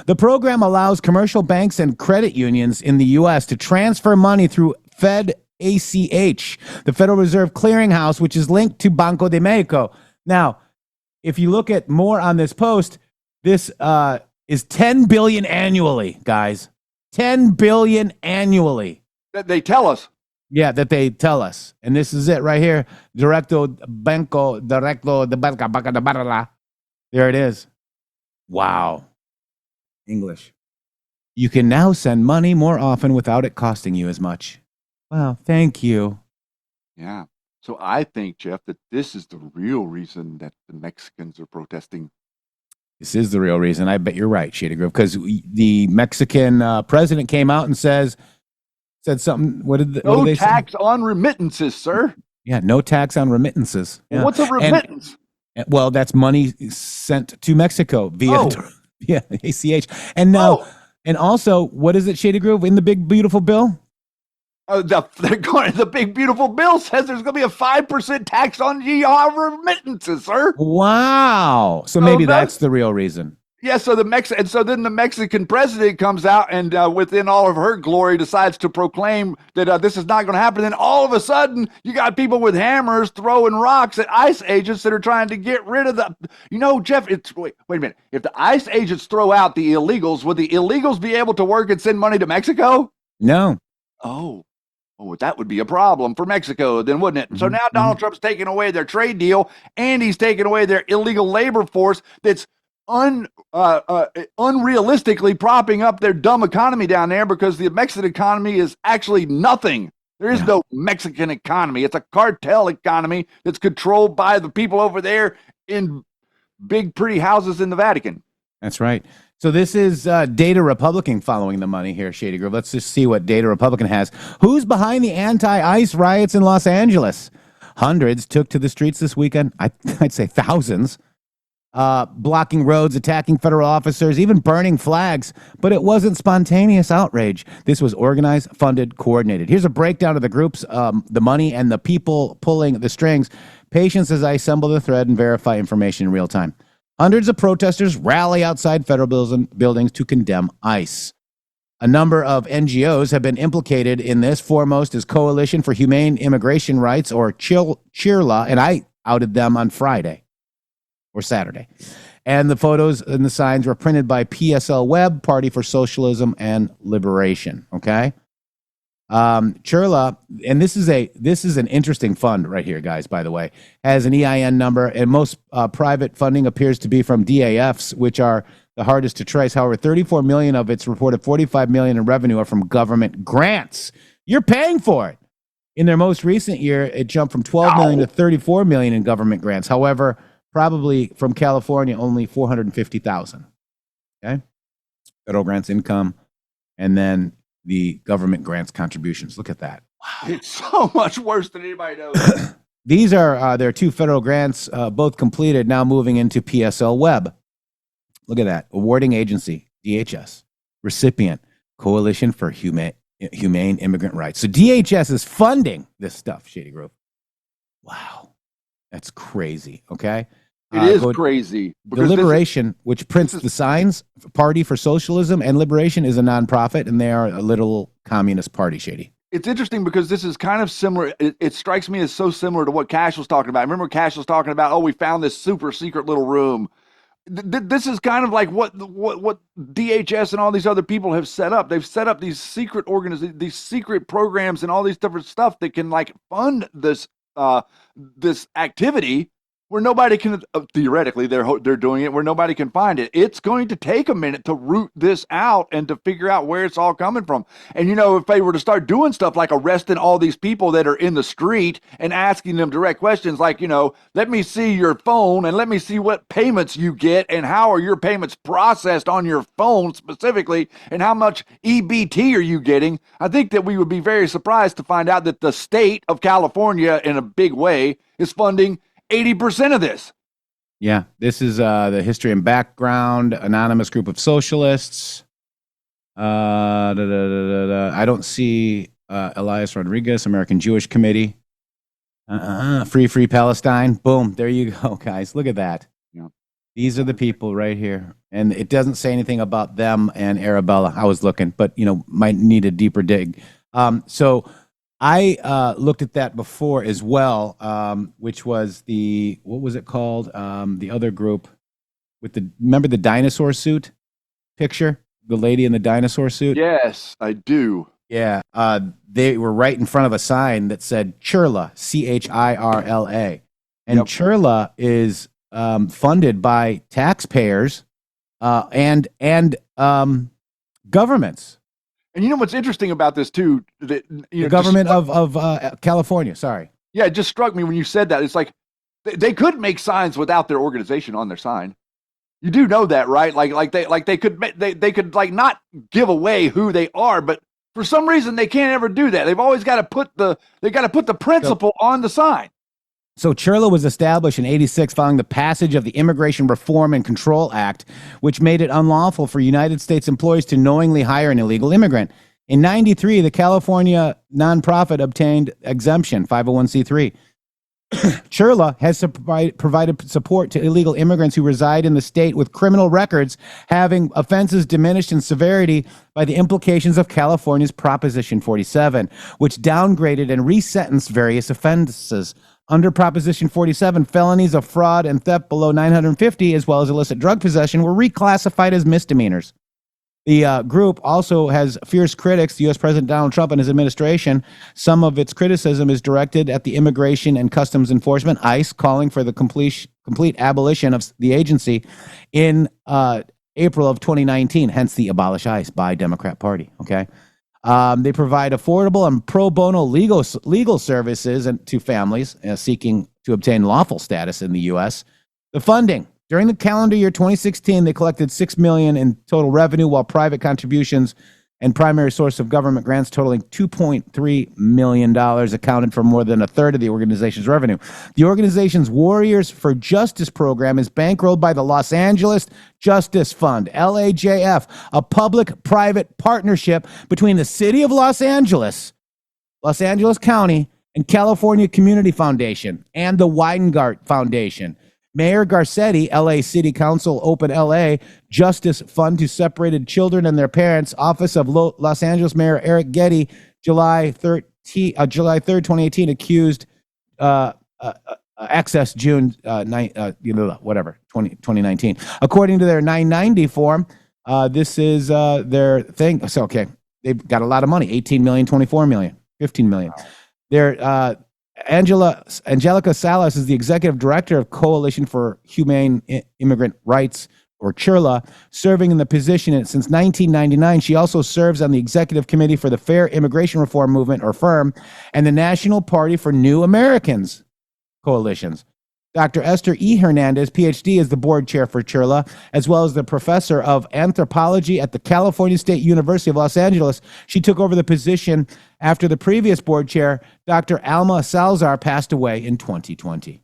Speaker 2: The program allows commercial banks and credit unions in the U.S. to transfer money through Fed ACH, the Federal Reserve Clearinghouse, which is linked to Banco de Mexico. Now, if you look at more on this post, this is $10 billion annually, guys. $10 billion annually.
Speaker 3: That they tell us.
Speaker 2: Yeah, that they tell us. And this is it right here. Directo de Banca. There it is. Wow. English. You can now send money more often without it costing you as much. Wow, thank you.
Speaker 3: Yeah. So I think, Jeff, that this is the real reason that the Mexicans are protesting.
Speaker 2: This is the real reason. I bet you're right, Shady Grove, because the Mexican president came out and said something. What did they say?
Speaker 3: Tax on remittances, sir.
Speaker 2: Yeah, no tax on remittances. Yeah.
Speaker 3: Well, what's a remittance?
Speaker 2: Well, that's money sent to Mexico via ACH. And now, and also, what is it, Shady Grove, in the big beautiful bill?
Speaker 3: The big beautiful bill says there's going to be a 5% tax on remittances, sir.
Speaker 2: Wow. So maybe that's the real reason.
Speaker 3: Yeah. So then the Mexican president comes out and within all of her glory decides to proclaim that this is not going to happen. Then all of a sudden you got people with hammers throwing rocks at ICE agents that are trying to get rid of Jeff, wait a minute. If the ICE agents throw out the illegals, would the illegals be able to work and send money to Mexico?
Speaker 2: No.
Speaker 3: Oh. Oh, that would be a problem for Mexico, then, wouldn't it? So now Donald Trump's taking away their trade deal, and he's taking away their illegal labor force that's unrealistically propping up their dumb economy down there, because the Mexican economy is actually nothing. There is no Mexican economy. It's a cartel economy that's controlled by the people over there in big, pretty houses in the Vatican.
Speaker 2: That's right. So this is Data Republican following the money here, Shady Grove. Let's just see what Data Republican has. Who's behind the anti-ICE riots in Los Angeles? Hundreds took to the streets this weekend. I'd say thousands. Blocking roads, attacking federal officers, even burning flags. But it wasn't spontaneous outrage. This was organized, funded, coordinated. Here's a breakdown of the groups, the money, and the people pulling the strings. Patience as I assemble the thread and verify information in real time. Hundreds of protesters rally outside federal buildings to condemn ICE. A number of NGOs have been implicated in this. Foremost is Coalition for Humane Immigration Rights, or CHIRLA, and I outed them on Friday or Saturday. And the photos and the signs were printed by PSL Web, Party for Socialism and Liberation. Okay. CHIRLA, and this is an interesting fund right here, guys, by the way, has an EIN number, and most private funding appears to be from DAFs, which are the hardest to trace. However, 34 million of its reported 45 million in revenue are from government grants. You're paying for it. In their most recent year, it jumped from 12 million to 34 million in government grants. However, probably from California, only 450,000. Okay. Federal grants income, and then the government grants contributions. Look at that.
Speaker 3: Wow. It's so much worse than anybody knows.
Speaker 2: These are their two federal grants, both completed, now moving into PSL Web. Look at that. Awarding agency, DHS. Recipient, Coalition for Humane Immigrant Rights. So DHS is funding this stuff, Shady Grove. Wow. That's crazy, okay?
Speaker 3: It is crazy.
Speaker 2: The Liberation, which prints the signs, Party for Socialism and Liberation, is a nonprofit, and they are a little communist party, Shady.
Speaker 3: It's interesting because this is kind of similar. It strikes me as so similar to what Cash was talking about. I remember Cash was talking about, we found this super secret little room. This is kind of like what DHS and all these other people have set up. They've set up these secret these secret programs and all these different stuff that can fund this activity, where nobody can, theoretically, they're doing it where nobody can find it. It's going to take a minute to root this out and to figure out where it's all coming from. And, if they were to start doing stuff like arresting all these people that are in the street and asking them direct questions like, let me see your phone and let me see what payments you get and how are your payments processed on your phone specifically and how much EBT are you getting, I think that we would be very surprised to find out that the state of California, in a big way, is funding 80% of this.
Speaker 2: Yeah, this is the history and background, anonymous group of socialists. I don't see Elias Rodriguez, American Jewish Committee. Free Palestine. Boom, there you go, guys. Look at that. Yeah. These are the people right here. And it doesn't say anything about them and Arabella. I was looking, but, might need a deeper dig. So I looked at that before as well, which was what was it called? The other group with remember the dinosaur suit picture? The lady in the dinosaur suit?
Speaker 3: Yes, I do.
Speaker 2: Yeah. They were right in front of a sign that said CHIRLA, CHIRLA. And CHIRLA is funded by taxpayers and governments.
Speaker 3: And what's interesting about this too? That
Speaker 2: the government of California. Sorry.
Speaker 3: Yeah, it just struck me when you said that. It's like they could make signs without their organization on their sign. You do know that, right? They could not give away who they are, but for some reason they can't ever do that. They've always got to put the principle on the sign.
Speaker 2: So CHIRLA was established in '86 following the passage of the Immigration Reform and Control Act, which made it unlawful for United States employees to knowingly hire an illegal immigrant. In '93, the California nonprofit obtained exemption, 501c3. CHIRLA has provided support to illegal immigrants who reside in the state with criminal records, having offenses diminished in severity by the implications of California's Proposition 47, which downgraded and resentenced various offenses. Under Proposition 47, felonies of fraud and theft below 950, as well as illicit drug possession, were reclassified as misdemeanors. The group also has fierce critics, U.S. President Donald Trump and his administration. Some of its criticism is directed at the Immigration and Customs Enforcement, ICE, calling for the complete abolition of the agency in April of 2019, hence the Abolish ICE by Democrat Party, okay? They provide affordable and pro bono legal services to families seeking to obtain lawful status in the U.S. The funding. During the calendar year 2016, they collected $6 million in total revenue, while private contributions and primary source of government grants totaling $2.3 million accounted for more than a third of the organization's revenue. The organization's Warriors for Justice program is bankrolled by the Los Angeles Justice Fund, LAJF, a public-private partnership between the city of Los Angeles County, and California Community Foundation and the Weingart Foundation. Mayor Garcetti, LA City Council, Open LA, Justice Fund to Separated Children and Their Parents, Office of Los Angeles Mayor Eric Getty, July 3rd, 2018, accused access June 2019. According to their 990 form, this is their thing. So, okay, they've got a lot of money, 18 million, 24 million, 15 million. They're Angelica Salas is the executive director of Coalition for Humane Immigrant Rights, or CHIRLA, serving in the position since 1999. She also serves on the executive committee for the Fair Immigration Reform Movement, or FIRM, and the National Party for New Americans coalitions. Dr. Esther E. Hernandez, PhD, is the board chair for CHIRLA, as well as the professor of anthropology at the California State University of Los Angeles. She took over the position after the previous board chair, Dr. Alma Salazar, passed away in 2020.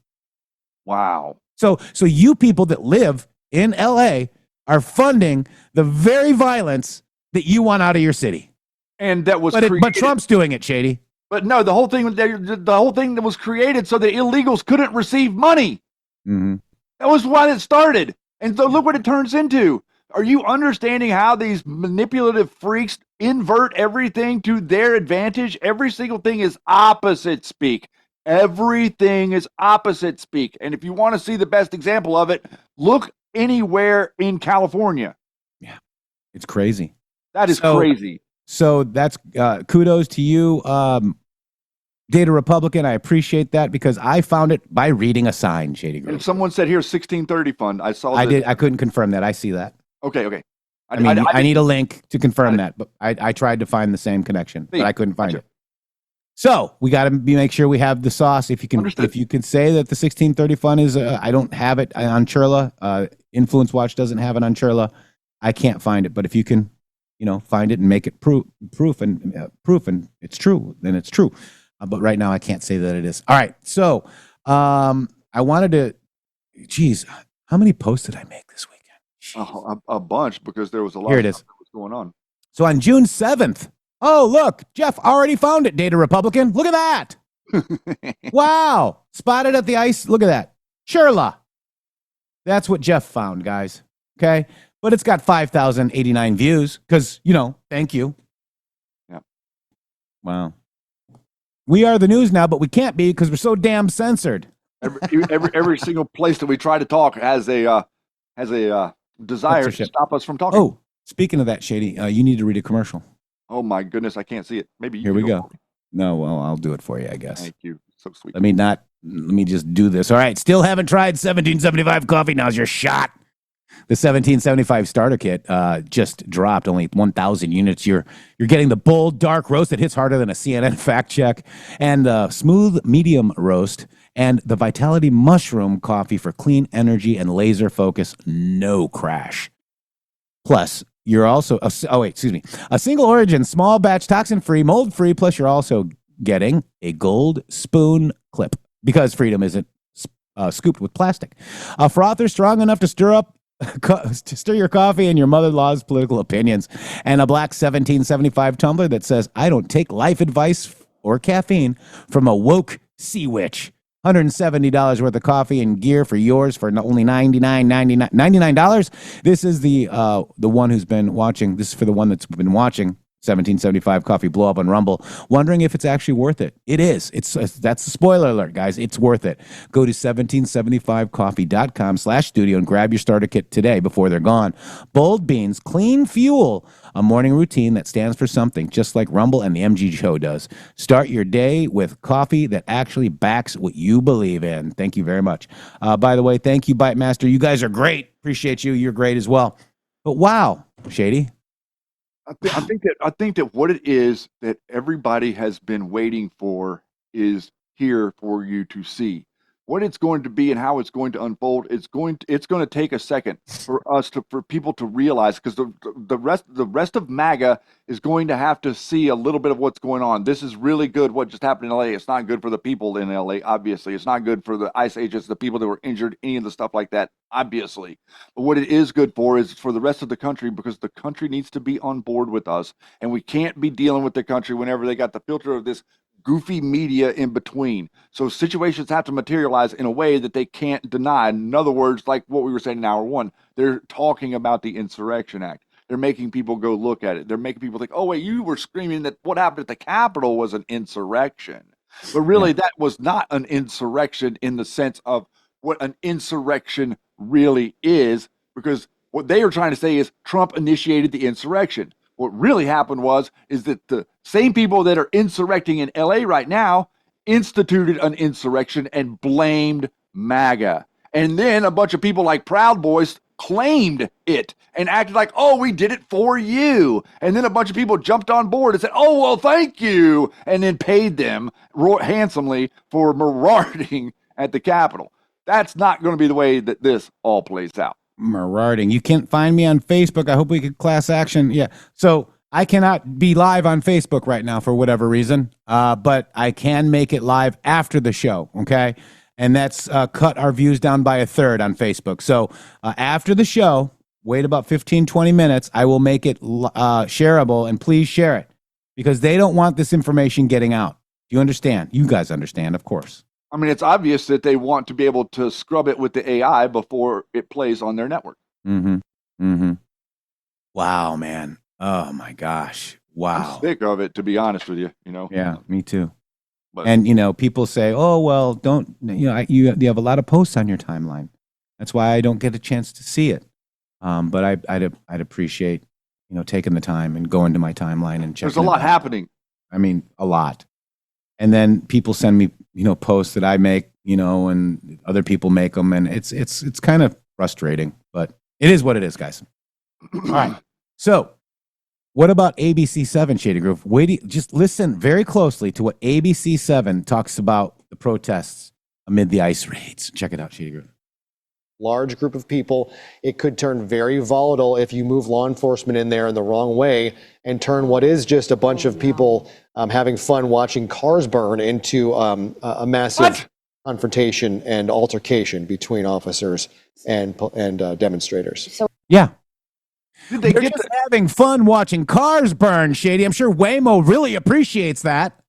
Speaker 3: Wow.
Speaker 2: So you people that live in LA are funding the very violence that you want out of your city.
Speaker 3: And that was
Speaker 2: but Trump's doing it, Shady.
Speaker 3: But no, the whole thing that was created so that illegals couldn't receive money.
Speaker 2: Mm-hmm.
Speaker 3: That was why it started. And so look what it turns into. Are you understanding how these manipulative freaks invert everything to their advantage? Every single thing is opposite speak. Everything is opposite speak. And if you want to see the best example of it, look anywhere in California.
Speaker 2: Yeah, it's crazy.
Speaker 3: That is crazy.
Speaker 2: So that's kudos to you, Data Republican. I appreciate that because I found it by reading a sign, Shady Group.
Speaker 3: And someone said here 1630 fund. I saw that.
Speaker 2: I couldn't confirm that. I see that.
Speaker 3: Okay.
Speaker 2: I need a link to confirm that, but I tried to find the same connection, but I couldn't find it. So we got to make sure we have the sauce. If you can, if you can say that the 1630 fund is, I don't have it on CHIRLA. Influence Watch doesn't have it on CHIRLA. I can't find it, but if you can, find it and make it proof and it's true, then it's true. But right now I can't say that it is. All right. So I wanted to, how many posts did I make this weekend?
Speaker 3: A bunch, because there was a lot
Speaker 2: Here
Speaker 3: of
Speaker 2: it is.
Speaker 3: stuff that was going on.
Speaker 2: So on June 7th, oh, look, Jeff already found it, Data Republican. Look at that. Wow. Spotted at the ice. Look at that. CHIRLA. That's what Jeff found, guys. Okay. But it's got 5,089 views because, thank you.
Speaker 3: Yeah.
Speaker 2: Wow. We are the news now, but we can't be because we're so damn censored.
Speaker 3: Every single place that we try to talk has a desire to stop us from talking.
Speaker 2: Oh, speaking of that, Shady, you need to read a commercial.
Speaker 3: Oh my goodness, I can't see it. Maybe you
Speaker 2: Here we go. No, well, I'll do it for you, I guess.
Speaker 3: Thank you. So sweet.
Speaker 2: Let me just do this. All right. Still haven't tried 1775 coffee. Now's your shot. The 1775 starter kit just dropped, only 1,000 units. You're getting the bold, dark roast that hits harder than a CNN fact check, and the smooth, medium roast, and the Vitality Mushroom coffee for clean energy and laser focus, no crash. Plus, you're also, a single origin, small batch, toxin-free, mold-free, plus you're also getting a gold spoon clip because freedom isn't scooped with plastic. A frother strong enough to stir your coffee and your mother-in-law's political opinions, and a black 1775 tumbler that says, I don't take life advice or caffeine from a woke sea witch. $170 worth of coffee and gear for yours for only $99. This is the one who's been watching. This is for the one that's been watching 1775 Coffee blow up on Rumble, wondering if it's actually worth it. It is. That's a spoiler alert, guys. It's worth it. Go to 1775coffee.com/studio and grab your starter kit today before they're gone. Bold Beans, clean fuel, a morning routine that stands for something, just like Rumble and the MG Show does. Start your day with coffee that actually backs what you believe in. Thank you very much. By the way, thank you, Bite Master. You guys are great. Appreciate you. You're great as well. But wow, Shady.
Speaker 3: I think that what it is that everybody has been waiting for is here for you to see. What it's going to be and how it's going to unfold, it's going to take a second for people to realize, because the rest of MAGA is going to have to see a little bit of what's going on. This is really good what just happened in LA. It's not good for the people in LA, obviously. It's not good for the ICE agents, the people that were injured, any of the stuff like that, obviously. But what it is good for is for the rest of the country, because the country needs to be on board with us, and we can't be dealing with the country whenever they got the filter of this goofy media in between. So situations have to materialize in a way that they can't deny. In other words, like what we were saying in hour one, they're talking about the Insurrection Act. They're making people go look at it. They're making people think, oh, wait, you were screaming that what happened at the Capitol was an insurrection. But really, that was not an insurrection in the sense of what an insurrection really is, because what they are trying to say is Trump initiated the insurrection. What really happened is that the same people that are insurrecting in LA right now instituted an insurrection and blamed MAGA. And then a bunch of people like Proud Boys claimed it and acted like, oh, we did it for you. And then a bunch of people jumped on board and said, oh, well, thank you. And then paid them handsomely for marauding at the Capitol. That's not going to be the way that this all plays out.
Speaker 2: Marauding. You can't find me on Facebook. I hope we could class action. Yeah. So I cannot be live on Facebook right now for whatever reason, but I can make it live after the show. Okay. And that's cut our views down by a third on Facebook. So after the show, wait about 15, 20 minutes. I will make it shareable, and please share it, because they don't want this information getting out. Do you understand? You guys understand, of course.
Speaker 3: I mean, it's obvious that they want to be able to scrub it with the AI before it plays on their network.
Speaker 2: Mm-hmm. Mm-hmm. Wow, man. Oh, my gosh. Wow.
Speaker 3: I'm sick of it, to be honest with you, you know?
Speaker 2: Yeah, me too.
Speaker 3: But,
Speaker 2: and, people say, oh, well, don't, you have a lot of posts on your timeline. That's why I don't get a chance to see it. But I'd appreciate, taking the time and going to my timeline and checking.
Speaker 3: There's a lot happening.
Speaker 2: I mean, a lot. And then people send me, posts that I make, and other people make them. And it's kind of frustrating, but it is what it is, guys. All right. So what about ABC7, Shady Groove? Just listen very closely to what ABC7 talks about the protests amid the ICE raids. Check it out, Shady Groove.
Speaker 14: Large group of people. It could turn very volatile if you move law enforcement in there in the wrong way and turn what is just a bunch of people having fun watching cars burn into a massive confrontation and altercation between officers and demonstrators.
Speaker 2: Yeah. They're just having fun watching cars burn, Shady. I'm sure Waymo really appreciates that.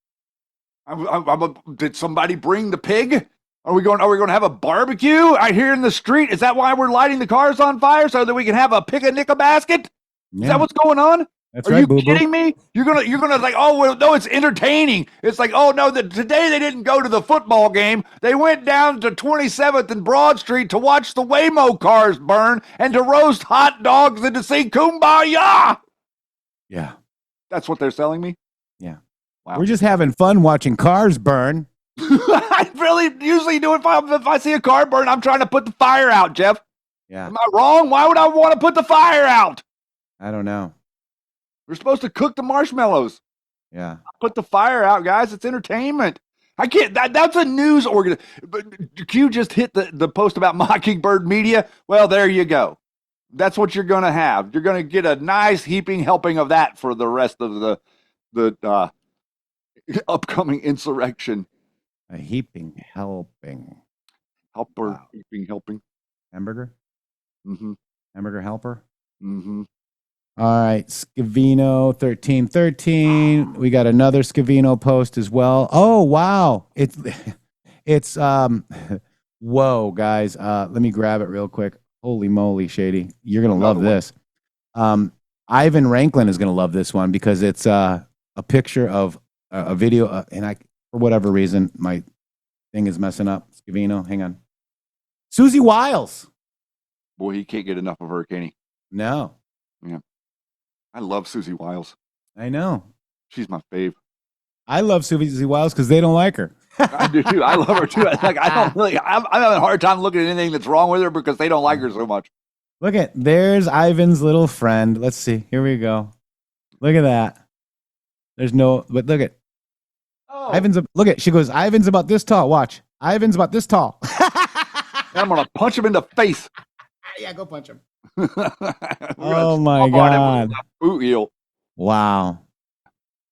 Speaker 3: Did somebody bring the pig? Are we going to have a barbecue out here in the street? Is that why we're lighting the cars on fire, so that we can have a picnic basket?
Speaker 2: Yeah.
Speaker 3: Is that what's going on?
Speaker 2: That's
Speaker 3: Are
Speaker 2: right,
Speaker 3: you
Speaker 2: boo-boo.
Speaker 3: kidding me? You're gonna like, oh well, no, it's entertaining. It's like, oh no, today they didn't go to the football game. They went down to 27th and Broad Street to watch the Waymo cars burn and to roast hot dogs and to sing Kumbaya.
Speaker 2: Yeah,
Speaker 3: that's what they're selling me.
Speaker 2: Yeah,
Speaker 3: wow.
Speaker 2: We're just having fun watching cars burn.
Speaker 3: I really usually do it if I see a car burn. I'm trying to put the fire out, Jeff.
Speaker 2: Yeah.
Speaker 3: Am I wrong? Why would I want to put the fire out?
Speaker 2: I don't know.
Speaker 3: We're supposed to cook the marshmallows.
Speaker 2: Yeah.
Speaker 3: Put the fire out, guys. It's entertainment. I can't. That's a news organ. But Q just hit the post about Mockingbird Media. Well, there you go. That's what you're going to have. You're going to get a nice heaping helping of that for the rest of the upcoming insurrection.
Speaker 2: A heaping helping.
Speaker 3: Helper.
Speaker 2: Wow.
Speaker 3: Heaping helping.
Speaker 2: Hamburger?
Speaker 3: Mm-hmm.
Speaker 2: Hamburger helper?
Speaker 3: Mm-hmm.
Speaker 2: All right. Scavino 1313. We got another Scavino post as well. Oh, wow. It's whoa, guys. Let me grab it real quick. Holy moly, Shady. You're going to love this. Ivan Ranklin is going to love this one because it's a picture of a video, and for whatever reason, my thing is messing up. Scavino, hang on. Susie Wiles.
Speaker 3: Boy, he can't get enough of her, can he?
Speaker 2: No.
Speaker 3: Yeah. I love Susie Wiles.
Speaker 2: I know.
Speaker 3: She's my fave.
Speaker 2: I love Susie Wiles because they don't like her.
Speaker 3: I do too. I love her too. I'm having a hard time looking at anything that's wrong with her because they don't like her so much.
Speaker 2: There's Ivan's little friend. Let's see. Here we go. Look at that. But look at. Oh. She goes, Ivan's about this tall. Watch. Ivan's about this tall.
Speaker 3: I'm going to punch him in the face.
Speaker 2: Yeah, go punch him. Oh my God.
Speaker 3: Boot heel.
Speaker 2: Wow.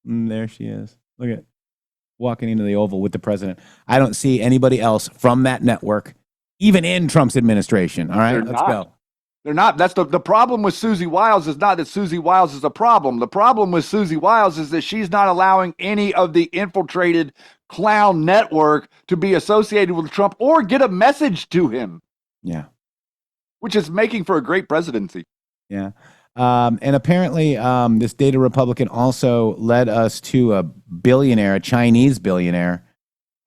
Speaker 2: There she is. Look at walking into the Oval with the president. I don't see anybody else from that network, even in Trump's administration. All right, let's go.
Speaker 3: They're not. That's the problem with Susie Wiles is not that Susie Wiles is a problem. The problem with Susie Wiles is that she's not allowing any of the infiltrated clown network to be associated with Trump or get a message to him.
Speaker 2: Yeah.
Speaker 3: Which is making for a great presidency.
Speaker 2: Yeah. And apparently this data Republican also led us to a billionaire, a Chinese billionaire.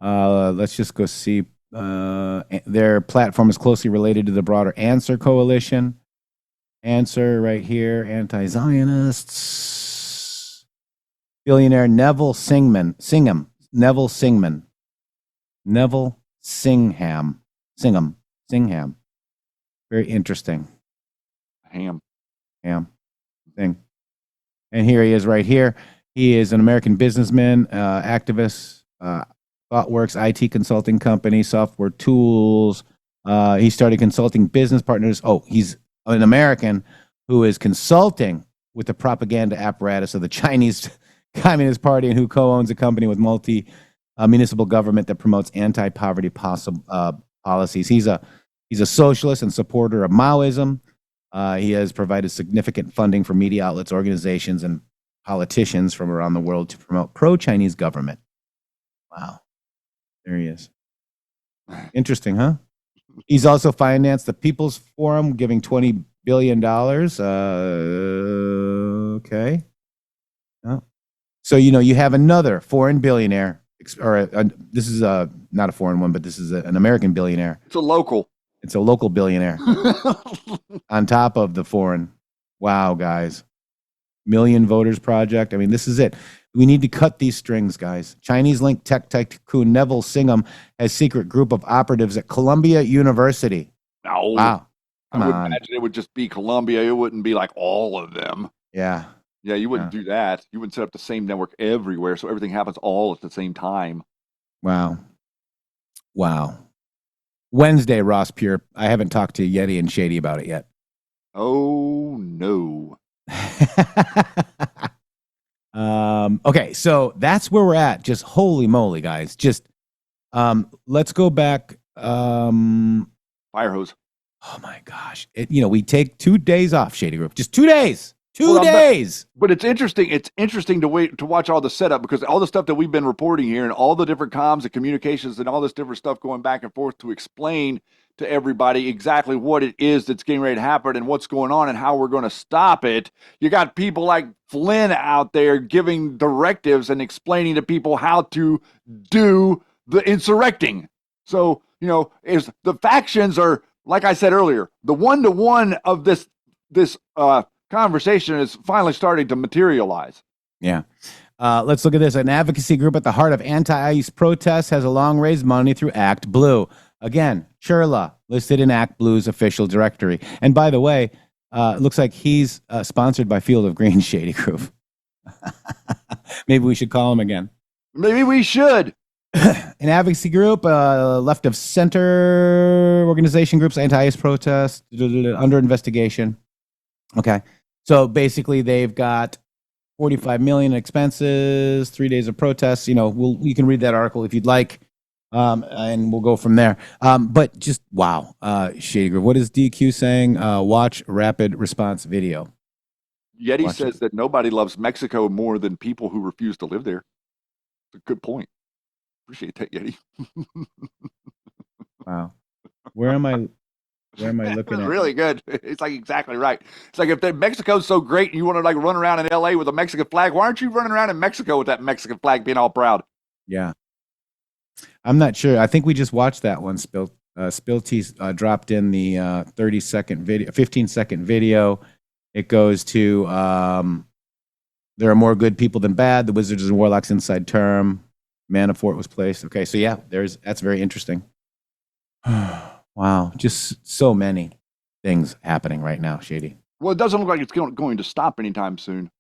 Speaker 2: Let's just go see. Their platform is closely related to the broader Answer coalition. Answer right here, anti-Zionists. Billionaire Neville Singham. Very interesting.
Speaker 3: Ham.
Speaker 2: Thing. And here he is right here. He is an American businessman, activist, ThoughtWorks IT consulting company, software tools. He started consulting business partners. Oh, he's an American who is consulting with the propaganda apparatus of the Chinese Communist Party and who co-owns a company with municipal government that promotes anti-poverty policies. He's a socialist and supporter of Maoism. He has provided significant funding for media outlets, organizations, and politicians from around the world to promote pro-Chinese government. Wow. There he is. Interesting, huh? He's also financed the People's Forum, giving $20 billion. Okay. Oh. So, you have another foreign billionaire, or this is not a foreign one, but this is an American billionaire.
Speaker 3: It's a local
Speaker 2: billionaire on top of the foreign. Wow, guys. Million Voters Project. I mean, this is it. We need to cut these strings, guys. Chinese-linked tech tycoon Neville Singham has secret group of operatives at Columbia University.
Speaker 3: No.
Speaker 2: Wow.
Speaker 3: I would imagine it would just be Columbia. It wouldn't be like all of them.
Speaker 2: Yeah.
Speaker 3: Yeah, you wouldn't do that. You wouldn't set up the same network everywhere, so everything happens all at the same time.
Speaker 2: Wow. Wednesday, Ross Pure. I haven't talked to Yeti and Shady about it yet.
Speaker 3: Oh, no.
Speaker 2: Okay, so that's where we're at. Just holy moly, guys. Just let's go back.
Speaker 3: Fire hose.
Speaker 2: Oh my gosh. We take 2 days off, Shady Group. Just 2 days. 2 days.
Speaker 3: But it's interesting. It's interesting to watch all the setup because all the stuff that we've been reporting here and all the different comms and communications and all this different stuff going back and forth to explain to everybody exactly what it is that's getting ready to happen and what's going on and how we're going to stop it. You got people like Flynn out there giving directives and explaining to people how to do the insurrecting. So, is the factions are, like I said earlier, the one-to-one of this conversation is finally starting to materialize.
Speaker 2: Yeah. Let's look at this. An advocacy group at the heart of anti-ICE protests has a long raised money through Act Blue. Again, Churla listed in Act Blue's official directory. And by the way, it looks like he's sponsored by Field of Green, Shady Group. Maybe we should call him again.
Speaker 3: Maybe we should.
Speaker 2: An advocacy group, left of center organization groups, anti-ICE protests, under investigation. Okay. So basically they've got 45 million in expenses, 3 days of protests. You can read that article if you'd like. And we'll go from there. But just, wow. Shady Group. What is DQ saying? Watch rapid response video.
Speaker 3: Yeti says that nobody loves Mexico more than people who refuse to live there. It's a good point. Appreciate that, Yeti.
Speaker 2: Wow. Where am I? Where am I looking at?
Speaker 3: Really good. It's like exactly right. It's like if Mexico's so great and you want to like run around in LA with a Mexican flag, why aren't you running around in Mexico with that Mexican flag being all proud?
Speaker 2: Yeah. I'm not sure. I think we just watched that one. Spill T dropped in the 30-second video, 15-second video. It goes to there are more good people than bad. The Wizards and Warlocks inside term. Manafort was placed. Okay, so yeah, that's very interesting. Wow, just so many things happening right now, Shady.
Speaker 3: Well, it doesn't look like it's going to stop anytime soon.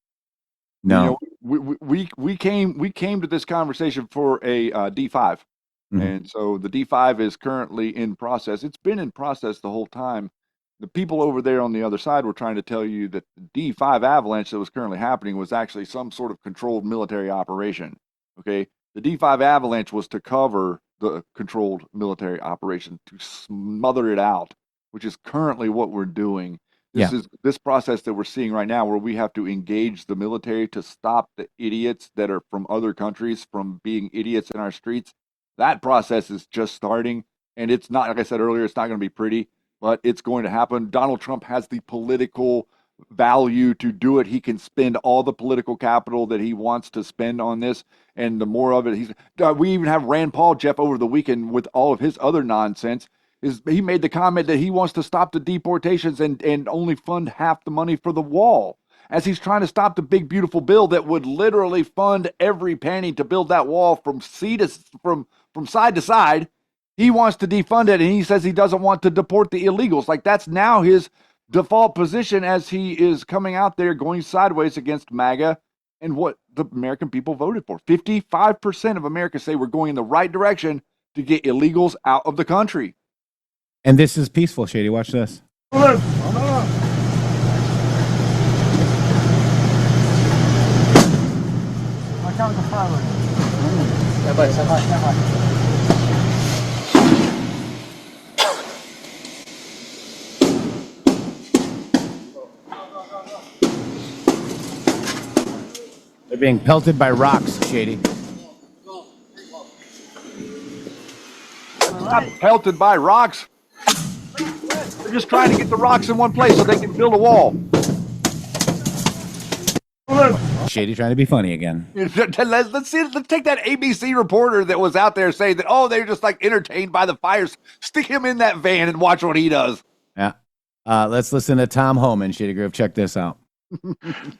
Speaker 2: No,
Speaker 3: we came to this conversation for a D5, and so the D5 is currently in process. It's been in process the whole time. The people over there on the other side were trying to tell you that the D5 avalanche that was currently happening was actually some sort of controlled military operation. Okay, the D5 avalanche was to cover the controlled military operation, to smother it out, which is currently what we're doing. This is this process that we're seeing right now, where we have to engage the military to stop the idiots that are from other countries from being idiots in our streets. That process is just starting, and it's not, like I said earlier, it's not going to be pretty, but it's going to happen. Donald Trump has the political value to do it. He can spend all the political capital that he wants to spend on this, and the more of it, we even have Rand Paul, Jeff, over the weekend with all of his other nonsense. He made the comment that he wants to stop the deportations and only fund half the money for the wall, as he's trying to stop the big beautiful bill that would literally fund every penny to build that wall from side to side. He wants to defund it, and he says he doesn't want to deport the illegals. Like, that's now his default position as he is coming out there going sideways against MAGA and what the American people voted for. 55% of Americans say we're going in the right direction to get illegals out of the country.
Speaker 2: And this is peaceful, Shady. Watch this.
Speaker 8: Watch out with the fireworks.
Speaker 2: They're being pelted by rocks, Shady.
Speaker 3: Not pelted by rocks. They're just trying to get the rocks in one place so they can build a wall.
Speaker 2: Shady trying to be funny again.
Speaker 3: Let's take that ABC reporter that was out there saying that, oh, they're just like entertained by the fires. Stick him in that van and watch what he does.
Speaker 2: Yeah. Let's listen to Tom Homan, Shady Groove. Check this out.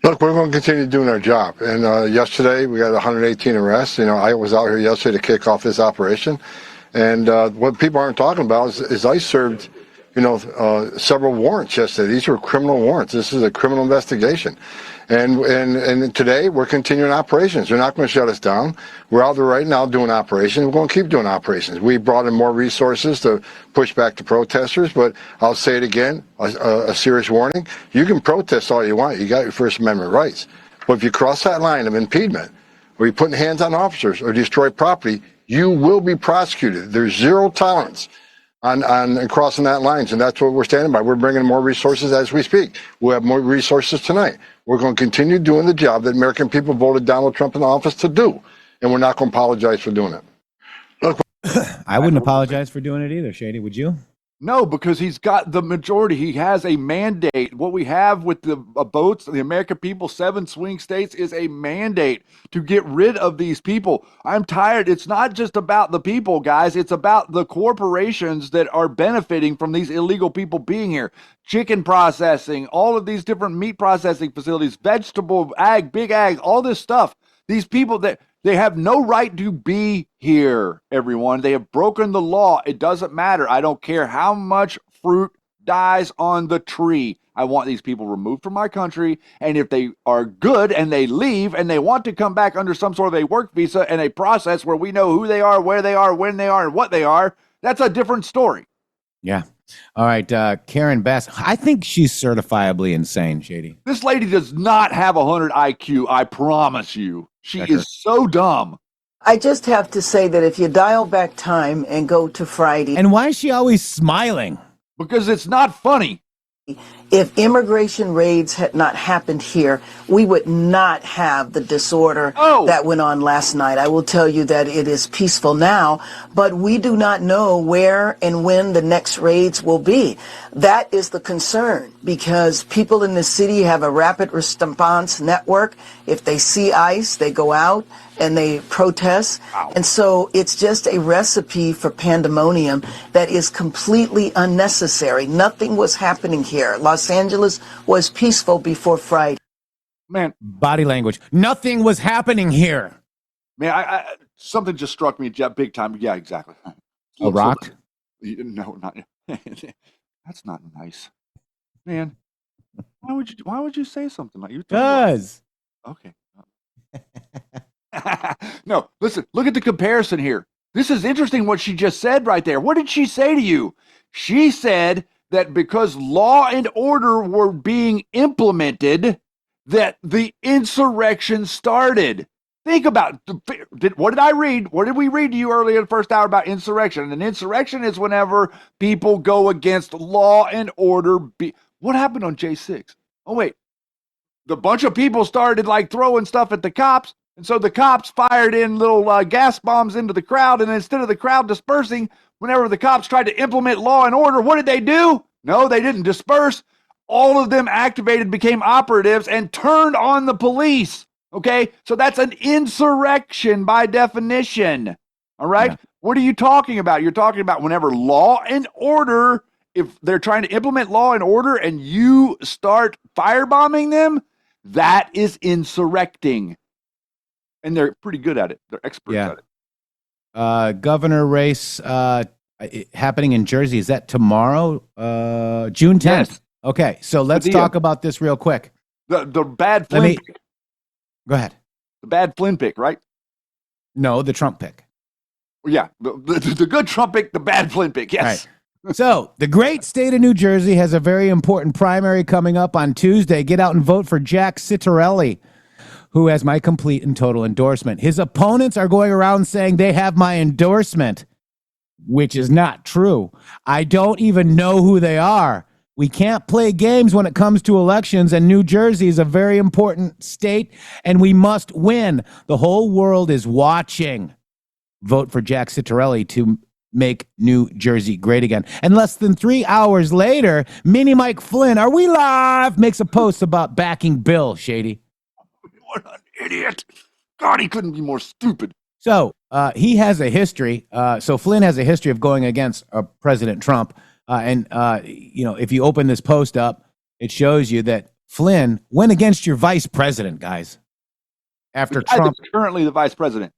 Speaker 15: Look, we're going to continue doing our job. And yesterday we got 118 arrests. I was out here yesterday to kick off this operation. And what people aren't talking about is I served, several warrants yesterday. These were criminal warrants. This is a criminal investigation. And today we're continuing operations. They're not going to shut us down. We're out there right now doing operations. We're going to keep doing operations. We brought in more resources to push back the protesters, but I'll say it again, a serious warning. You can protest all you want. You got your First Amendment rights. But if you cross that line of impediment, or you're putting hands on officers or destroy property, you will be prosecuted. There's zero tolerance on crossing that lines, and that's what we're standing by. We're bringing more resources as we speak. We'll have more resources tonight. We're going to continue doing the job that American people voted Donald Trump in office to do, and we're not going to apologize for doing it. Look,
Speaker 2: I wouldn't apologize for doing it either, Shady. Would you?
Speaker 3: No, because he's got the majority. He has a mandate. What we have with the votes, the American people, 7 swing states, is a mandate to get rid of these people. I'm tired. It's not just about the people, guys. It's about the corporations that are benefiting from these illegal people being here. Chicken processing, all of these different meat processing facilities, vegetable, ag, big ag, all this stuff. These people that they have no right to be here, everyone. They have broken the law. It doesn't matter. I don't care how much fruit dies on the tree. I want these people removed from my country. And if they are good and they leave and they want to come back under some sort of a work visa and a process where we know who they are, where they are, when they are, and what they are, that's a different story.
Speaker 2: Yeah. All right. Karen Bass. I think she's certifiably insane, Shady.
Speaker 3: This lady does not have 100 IQ. I promise you. She is so dumb.
Speaker 16: I just have to say that if you dial back time and go to Friday.
Speaker 2: And why is she always smiling?
Speaker 3: Because it's not funny.
Speaker 16: If immigration raids had not happened here, we would not have the disorder that went on last night. I will tell you that it is peaceful now, but we do not know where and when the next raids will be. That is the concern, because people in the city have a rapid response network. If they see ICE, they go out and they protest. And so it's just a recipe for pandemonium that is completely unnecessary. Nothing was happening here. Los Angeles was peaceful before Friday.
Speaker 3: Man,
Speaker 2: body language. Nothing was happening here.
Speaker 3: Man, I something just struck me big time. Yeah, exactly.
Speaker 2: A rock?
Speaker 3: No, not. That's not nice, man. Why would you say something like you?
Speaker 2: Does.
Speaker 3: Okay. No, listen, look at the comparison here. This is interesting what she just said right there. What did she say to you? She said that because law and order were being implemented, that the insurrection started. Think about what did I read? What did we read to you earlier in the first hour about insurrection? An insurrection is whenever people go against law and order. What happened on J6? Oh, wait. The bunch of people started like throwing stuff at the cops. And so the cops fired in little gas bombs into the crowd. And instead of the crowd dispersing, whenever the cops tried to implement law and order, what did they do? No, they didn't disperse. All of them activated, became operatives, and turned on the police. Okay, so that's an insurrection by definition. All right, yeah. What are you talking about? You're talking about whenever law and order, if they're trying to implement law and order and you start firebombing them, that is insurrecting. And they're pretty good at it. They're experts at it.
Speaker 2: Governor race happening in Jersey. Is that tomorrow? June 10th. Yes. Okay, so let's talk about this real quick.
Speaker 3: The bad Flynn pick.
Speaker 2: Go ahead.
Speaker 3: The bad Flynn pick, right?
Speaker 2: No, the Trump pick.
Speaker 3: Yeah, the good Trump pick, the bad Flynn pick, yes.
Speaker 2: Right. So the great state of New Jersey has a very important primary coming up on Tuesday. Get out and vote for Jack Citarelli, who has my complete and total endorsement. His opponents are going around saying they have my endorsement, which is not true. I don't even know who they are. We can't play games when it comes to elections, and New Jersey is a very important state, and we must win. The whole world is watching. Vote for Jack Citarelli to make New Jersey great again. And less than 3 hours later, Mini Mike Flynn, are we live, makes a post about backing Bill, Shady.
Speaker 3: What an idiot. God, he couldn't be more stupid.
Speaker 2: So he has a history. So Flynn has a history of going against President Trump. If you open this post up, it shows you that Flynn went against your vice president, guys. After Trump,
Speaker 3: currently the vice president,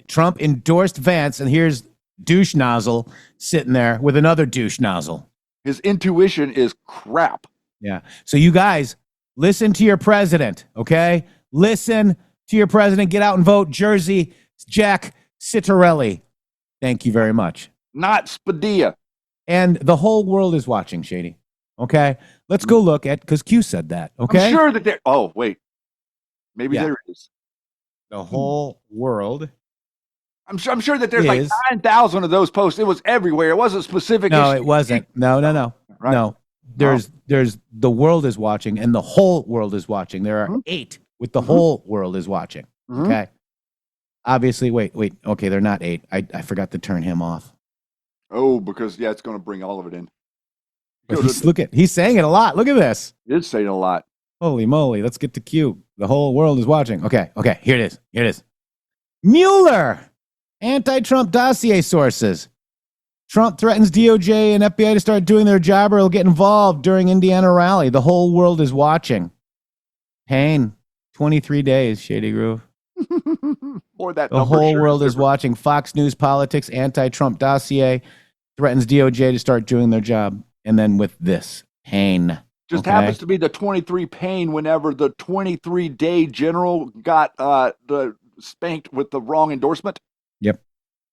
Speaker 2: Trump endorsed Vance, and here's douche nozzle sitting there with another douche nozzle.
Speaker 3: His intuition is crap.
Speaker 2: Yeah. So you guys, listen to your president, okay? Listen to your president. Get out and vote. Jersey, Jack Citarelli. Thank you very much.
Speaker 3: Not Spadilla.
Speaker 2: And the whole world is watching, Shady. Okay? Let's go look at, because Q said that, okay?
Speaker 3: I'm sure that there, oh, wait. Maybe there is.
Speaker 2: The whole world.
Speaker 3: I'm sure that there's like 9,000 of those posts. It was everywhere. It wasn't specific.
Speaker 2: No, it wasn't. No. Right. No. There's the world is watching, and the whole world is watching. There are 8 with the whole world is watching. Okay? Obviously, wait. Okay, they're not 8. I forgot to turn him off.
Speaker 3: Oh, because it's going to bring all of it in.
Speaker 2: He's saying it a lot. Look at this.
Speaker 3: It's saying a lot.
Speaker 2: Holy moly! Let's get to Q. The whole world is watching. Okay. Here it is. Mueller, anti-Trump dossier sources. Trump threatens DOJ and FBI to start doing their job, or he'll get involved during Indiana rally. The whole world is watching. Pain. 23 days. Shady Groove. The whole world is watching. Fox News Politics, anti-Trump dossier, threatens DOJ to start doing their job. And then with this, pain.
Speaker 3: Just happens to be the 23 pain whenever the 23-day general got spanked with the wrong endorsement.
Speaker 2: Yep.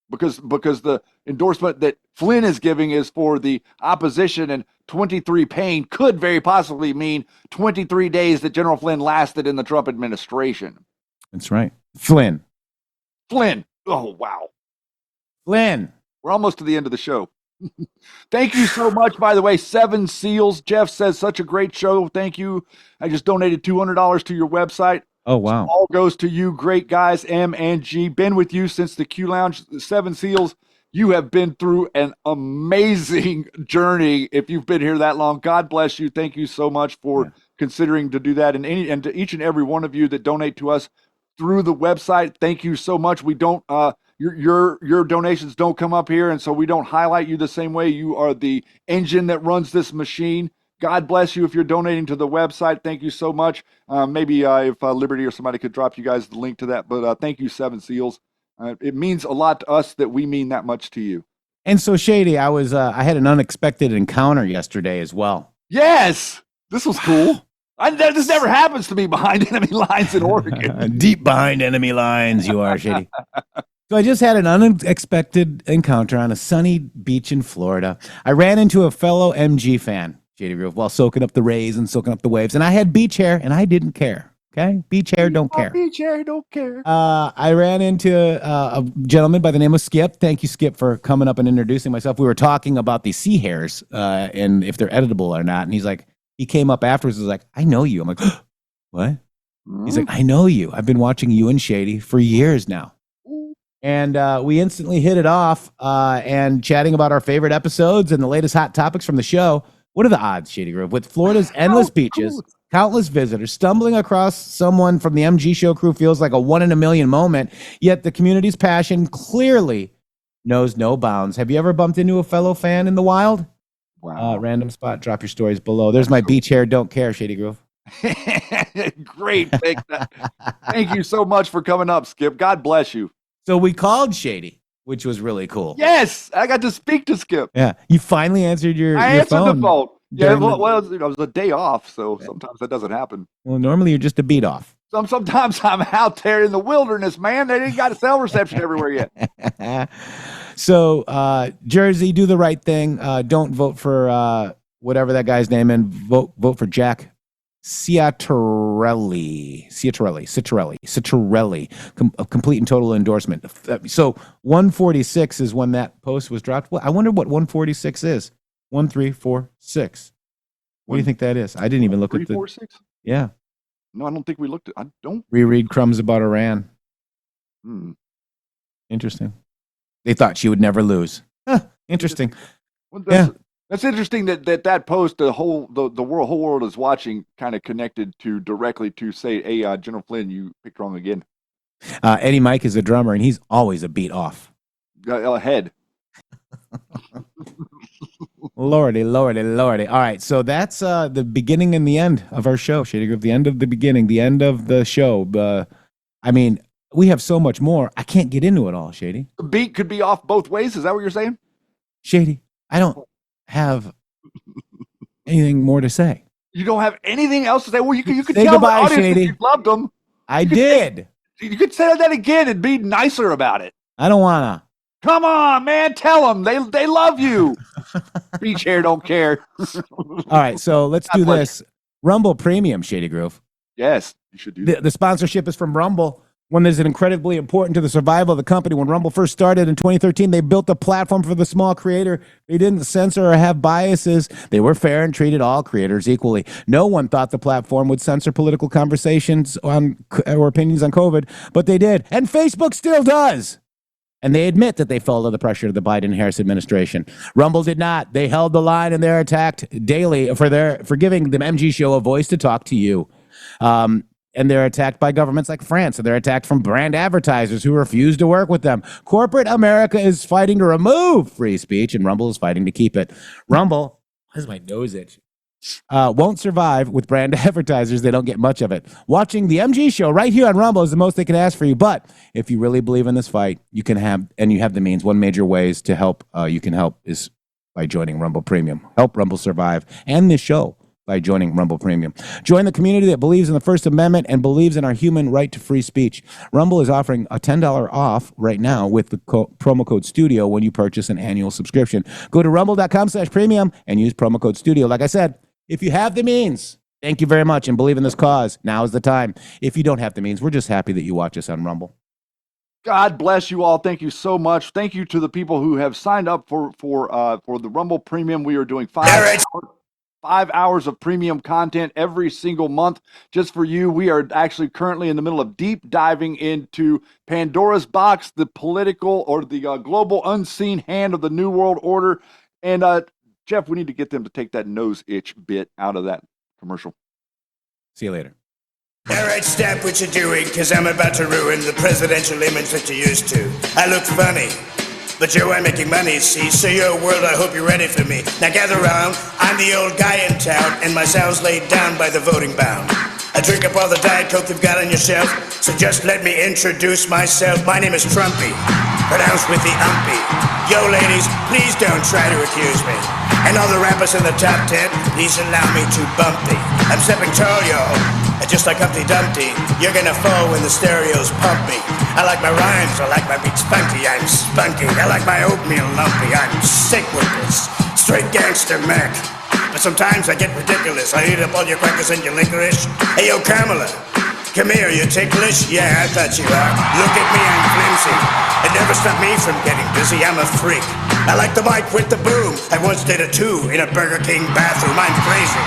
Speaker 3: Because the endorsement that Flynn is giving is for the opposition, and 23 pain could very possibly mean 23 days that General Flynn lasted in the Trump administration.
Speaker 2: That's right. Flynn.
Speaker 3: Oh, wow.
Speaker 2: Flynn.
Speaker 3: We're almost to the end of the show. Thank you so much, by the way. 7 Seals. Jeff says, such a great show. Thank you. I just donated $200 to your website.
Speaker 2: Oh, wow.
Speaker 3: So all goes to you. Great guys, M and G. Been with you since the Q Lounge. 7 Seals, you have been through an amazing journey if you've been here that long. God bless you. Thank you so much for considering to do that. And to each and every one of you that donate to us through the website, thank you so much. We don't your donations don't come up here, and so we don't highlight you the same way. You are the engine that runs this machine. God bless you if you're donating to the website. Thank you so much. Maybe if Liberty or somebody could drop you guys the link to that. But thank you, 7 Seals. It means a lot to us that we mean that much to you.
Speaker 2: And so, Shady, I had an unexpected encounter yesterday as well.
Speaker 3: Yes, this was cool. This never happens to me behind enemy lines in Oregon.
Speaker 2: Deep behind enemy lines, you are, Shady. So I just had an unexpected encounter on a sunny beach in Florida. I ran into a fellow MG fan, Shady Groove, while soaking up the rays and soaking up the waves. And I had beach hair, and I didn't care. Okay? Beach hair, don't care.
Speaker 3: Beach hair, don't care.
Speaker 2: I ran into a gentleman by the name of Skip. Thank you, Skip, for coming up and introducing myself. We were talking about the sea hairs and if they're editable or not. And he's like, he came up afterwards and was like, I know you. I'm like, what? He's like, I know you. I've been watching you and Shady for years now. And we instantly hit it off and chatting about our favorite episodes and the latest hot topics from the show. What are the odds, Shady Grove? With Florida's endless beaches, countless visitors, stumbling across someone from the MG Show crew feels like a 1 in a million moment, yet the community's passion clearly knows no bounds. Have you ever bumped into a fellow fan in the wild?
Speaker 3: Wow.
Speaker 2: Random spot, drop your stories below. There's my beach hair, don't care, Shady Grove.
Speaker 3: Great pick. Thank you so much for coming up, Skip. God bless you.
Speaker 2: So we called Shady, which was really cool.
Speaker 3: Yes, I got to speak to Skip.
Speaker 2: Yeah, you finally answered your
Speaker 3: I answered
Speaker 2: phone.
Speaker 3: the phone. Yeah, well, it was a day off, so sometimes that doesn't happen.
Speaker 2: Well, normally you're just a beat off.
Speaker 3: Sometimes I'm out there in the wilderness, man. They ain't got a cell reception everywhere yet.
Speaker 2: So, Jersey, do the right thing. Don't vote for whatever that guy's name, and vote for Jack Ciattarelli, a complete and total endorsement. So 146 is when that post was dropped. Well, I wonder what 146 is. 1346. What do you think that is? I didn't even look at the
Speaker 3: 346.
Speaker 2: Yeah.
Speaker 3: No, I don't think we looked at. I don't
Speaker 2: reread crumbs about Iran.
Speaker 3: Interesting.
Speaker 2: They thought she would never lose. Interesting.
Speaker 3: Well, that's interesting that post the whole world is watching kind of connected to directly to say, hey, General Flynn, you picked wrong again.
Speaker 2: Eddie Mike is a drummer and he's always a beat off.
Speaker 3: Ahead.
Speaker 2: Lordy. All right, so that's the beginning and the end of our show, Shady Grove. The end of the beginning, the end of the show. I mean, we have so much more. I can't get into it all, Shady.
Speaker 3: The beat could be off both ways. Is that what you're saying?
Speaker 2: Shady, I don't have anything more to say.
Speaker 3: You don't have anything else to say? Well, you could
Speaker 2: say
Speaker 3: tell
Speaker 2: goodbye,
Speaker 3: the audience
Speaker 2: Shady.
Speaker 3: that you loved them.
Speaker 2: I did.
Speaker 3: You could say that again and be nicer about it.
Speaker 2: I don't wanna.
Speaker 3: Come on, man. Tell them they love you. Beach hair don't care.
Speaker 2: All right, so let's do this. Rumble Premium, Shady Grove.
Speaker 3: Yes, you should do that.
Speaker 2: The sponsorship is from Rumble. One that is incredibly important to the survival of the company. When Rumble first started in 2013, they built a platform for the small creator. They didn't censor or have biases. They were fair and treated all creators equally. No one thought the platform would censor political conversations on or opinions on COVID, but they did. And Facebook still does. And they admit that they fell under the pressure of the Biden-Harris administration. Rumble did not. They held the line, and they're attacked daily for giving the MG Show a voice to talk to you. And they're attacked by governments like France, and they're attacked from brand advertisers who refuse to work with them. Corporate America is fighting to remove free speech, and Rumble is fighting to keep it. Rumble, why does my nose itch? Won't survive with brand advertisers. They don't get much of it. Watching the MG Show right here on Rumble is the most they can ask for you. But if you really believe in this fight, you can have, and you have the means. One major ways to help, you can help is by joining Rumble Premium. Help Rumble survive and this show by joining Rumble Premium. Join the community that believes in the First Amendment and believes in our human right to free speech. Rumble is offering a $10 off right now with the promo code STUDIO when you purchase an annual subscription. Go to rumble.com/premium and use promo code STUDIO. Like I said, if you have the means, thank you very much and believe in this cause. Now is the time. If you don't have the means, we're just happy that you watch us on Rumble.
Speaker 3: God bless you all. Thank you so much. Thank you to the people who have signed up for the Rumble Premium. We are doing 5 hours of premium content every single month just for you. We are actually currently in the middle of deep diving into Pandora's box, the political or the global unseen hand of the New World Order. And Jeff, we need to get them to take that nose itch bit out of that commercial.
Speaker 2: See you later.
Speaker 17: All right, stop what you're doing, because I'm about to ruin the presidential image that you're used to. I look funny, but Joe, I'm making money, see? So your world, I hope you're ready for me. Now gather round, I'm the old guy in town, and my sound's laid down by the voting bound. I drink up all the Diet Coke you've got on your shelf, so just let me introduce myself. My name is Trumpy, pronounced with the umpy. Yo, ladies, please don't try to accuse me. And all the rappers in the top 10, please allow me to bump thee. I'm stepping tall, y'all. And just like Humpty Dumpty, you're gonna fall when the stereos pump me. I like my rhymes, I like my beats funky, I'm spunky. I like my oatmeal lumpy, I'm sick with this. Straight gangster Mac. But sometimes I get ridiculous. I eat up all your crackers and your licorice. Hey, yo, Kamala, come here, you ticklish? Yeah, I thought you are. Look at me, I'm flimsy. It never stopped me from getting busy, I'm a freak. I like the mic with the boom. I once did a 2 in a Burger King bathroom, I'm crazy.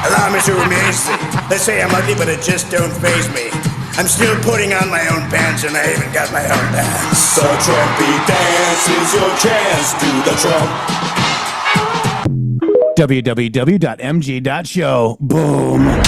Speaker 17: Allow me to amaze thee. They say I'm ugly, but it just don't faze me. I'm still putting on my own pants, and I even got my own dance.
Speaker 1: The Trumpy dance is your chance. Do the Trump.
Speaker 2: www.mg.show. Boom.